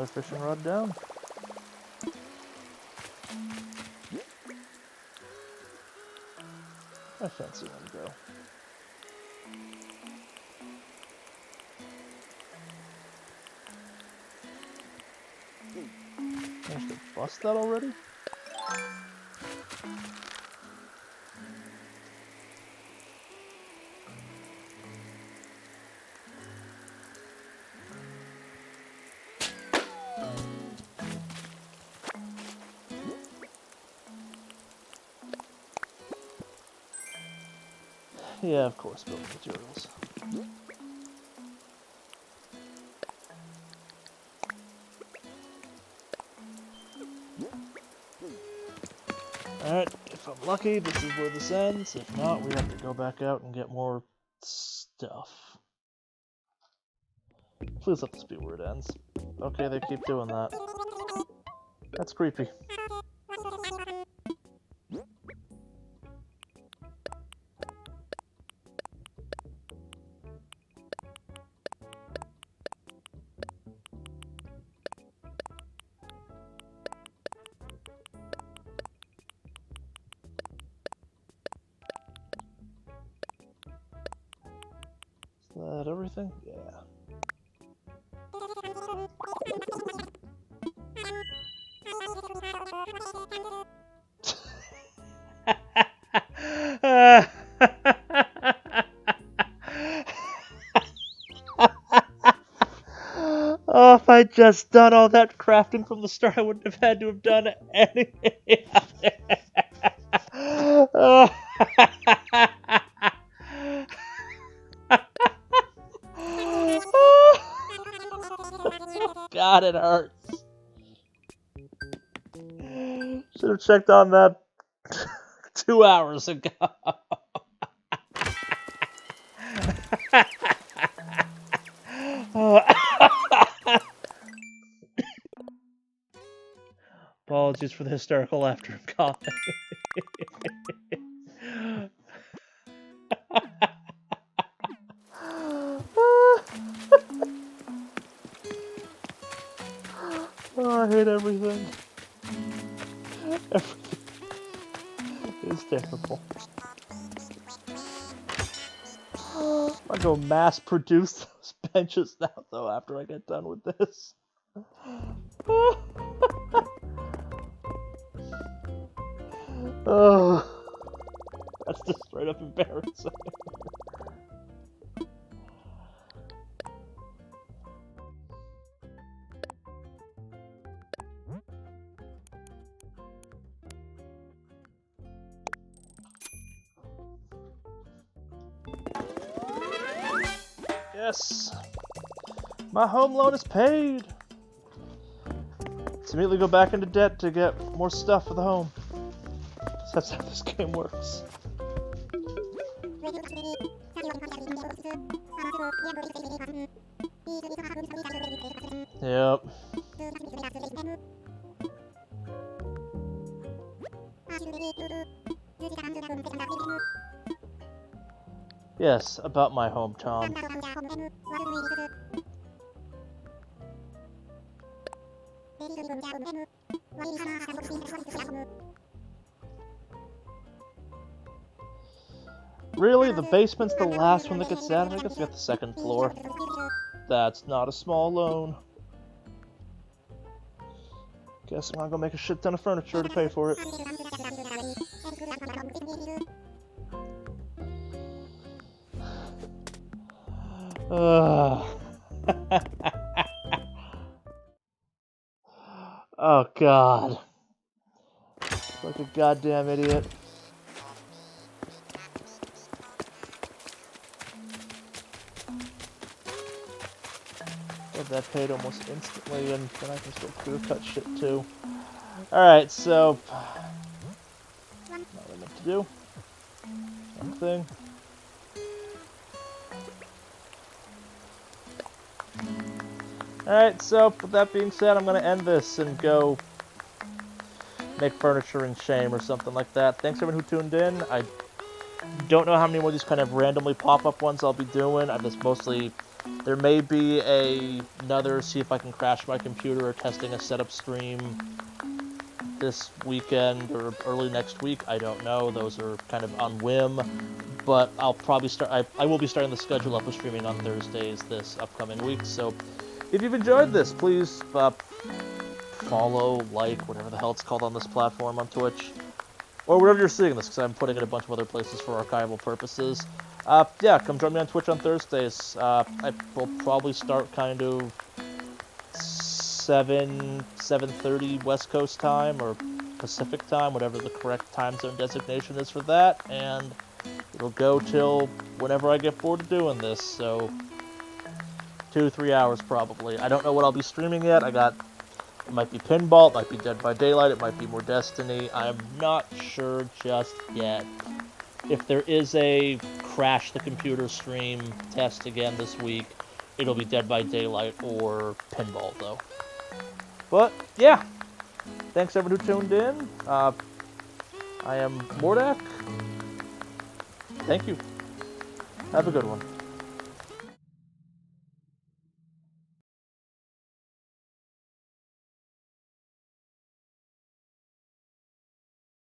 Another fishing rod down. I fancy one go. Managed to bust that already? Yeah, of course, building materials. Alright, if I'm lucky, this is where this ends. If not, we have to go back out and get more stuff. Please let this be where it ends. Okay, they keep doing that. That's creepy. Is that everything? Yeah. Oh, if I'd just done all that crafting from the start, I wouldn't have had to have done anything. Oh. God, it hurts. Should have checked on that 2 hours ago. Apologies for the hysterical laughter and coughing. Oh, I hate everything. Everything is terrible. I'll go mass produce those benches now, though, after I get done with this. Oh, that's just straight up embarrassing. Yes! My home loan is paid! Let's immediately go back into debt to get more stuff for the home. That's how this game works. Yep. Yes, about my home, Tom. Really? The basement's the last one that gets added? I guess we got the second floor. That's not a small loan. Guess I'm gonna go make a shit ton of furniture to pay for it. Oh god. Like a goddamn idiot. Get that paid almost instantly, and then I can still clear cut shit too. Alright, so not what I meant to do. Something. Alright, so with that being said, I'm gonna end this and go make furniture in Shame or something like that. Thanks everyone who tuned in. I don't know how many more of these kind of randomly pop-up ones I'll be doing. I just mostly There may be another see if I can crash my computer or testing a setup stream this weekend or early next week. I don't know. Those are kind of on whim. But I'll probably start. I will be starting the schedule up for streaming on Thursdays this upcoming week. So if you've enjoyed this, please follow, like, whatever the hell it's called on this platform on Twitch. Or wherever you're seeing this, because I'm putting it a bunch of other places for archival purposes. Yeah, come join me on Twitch on Thursdays. I will probably start kind of 7:30 West Coast time, or Pacific time, whatever the correct time zone designation is for that, and it'll go till whenever I get bored of doing this, so 2-3 hours probably. I don't know what I'll be streaming yet. It might be Pinball, it might be Dead by Daylight, it might be more Destiny. I'm not sure just yet. If there is a crash the computer stream test again this week, it'll be Dead by Daylight or Pinball, though. But, yeah. Thanks everyone who tuned in. I am Mordak. Thank you. Have a good one.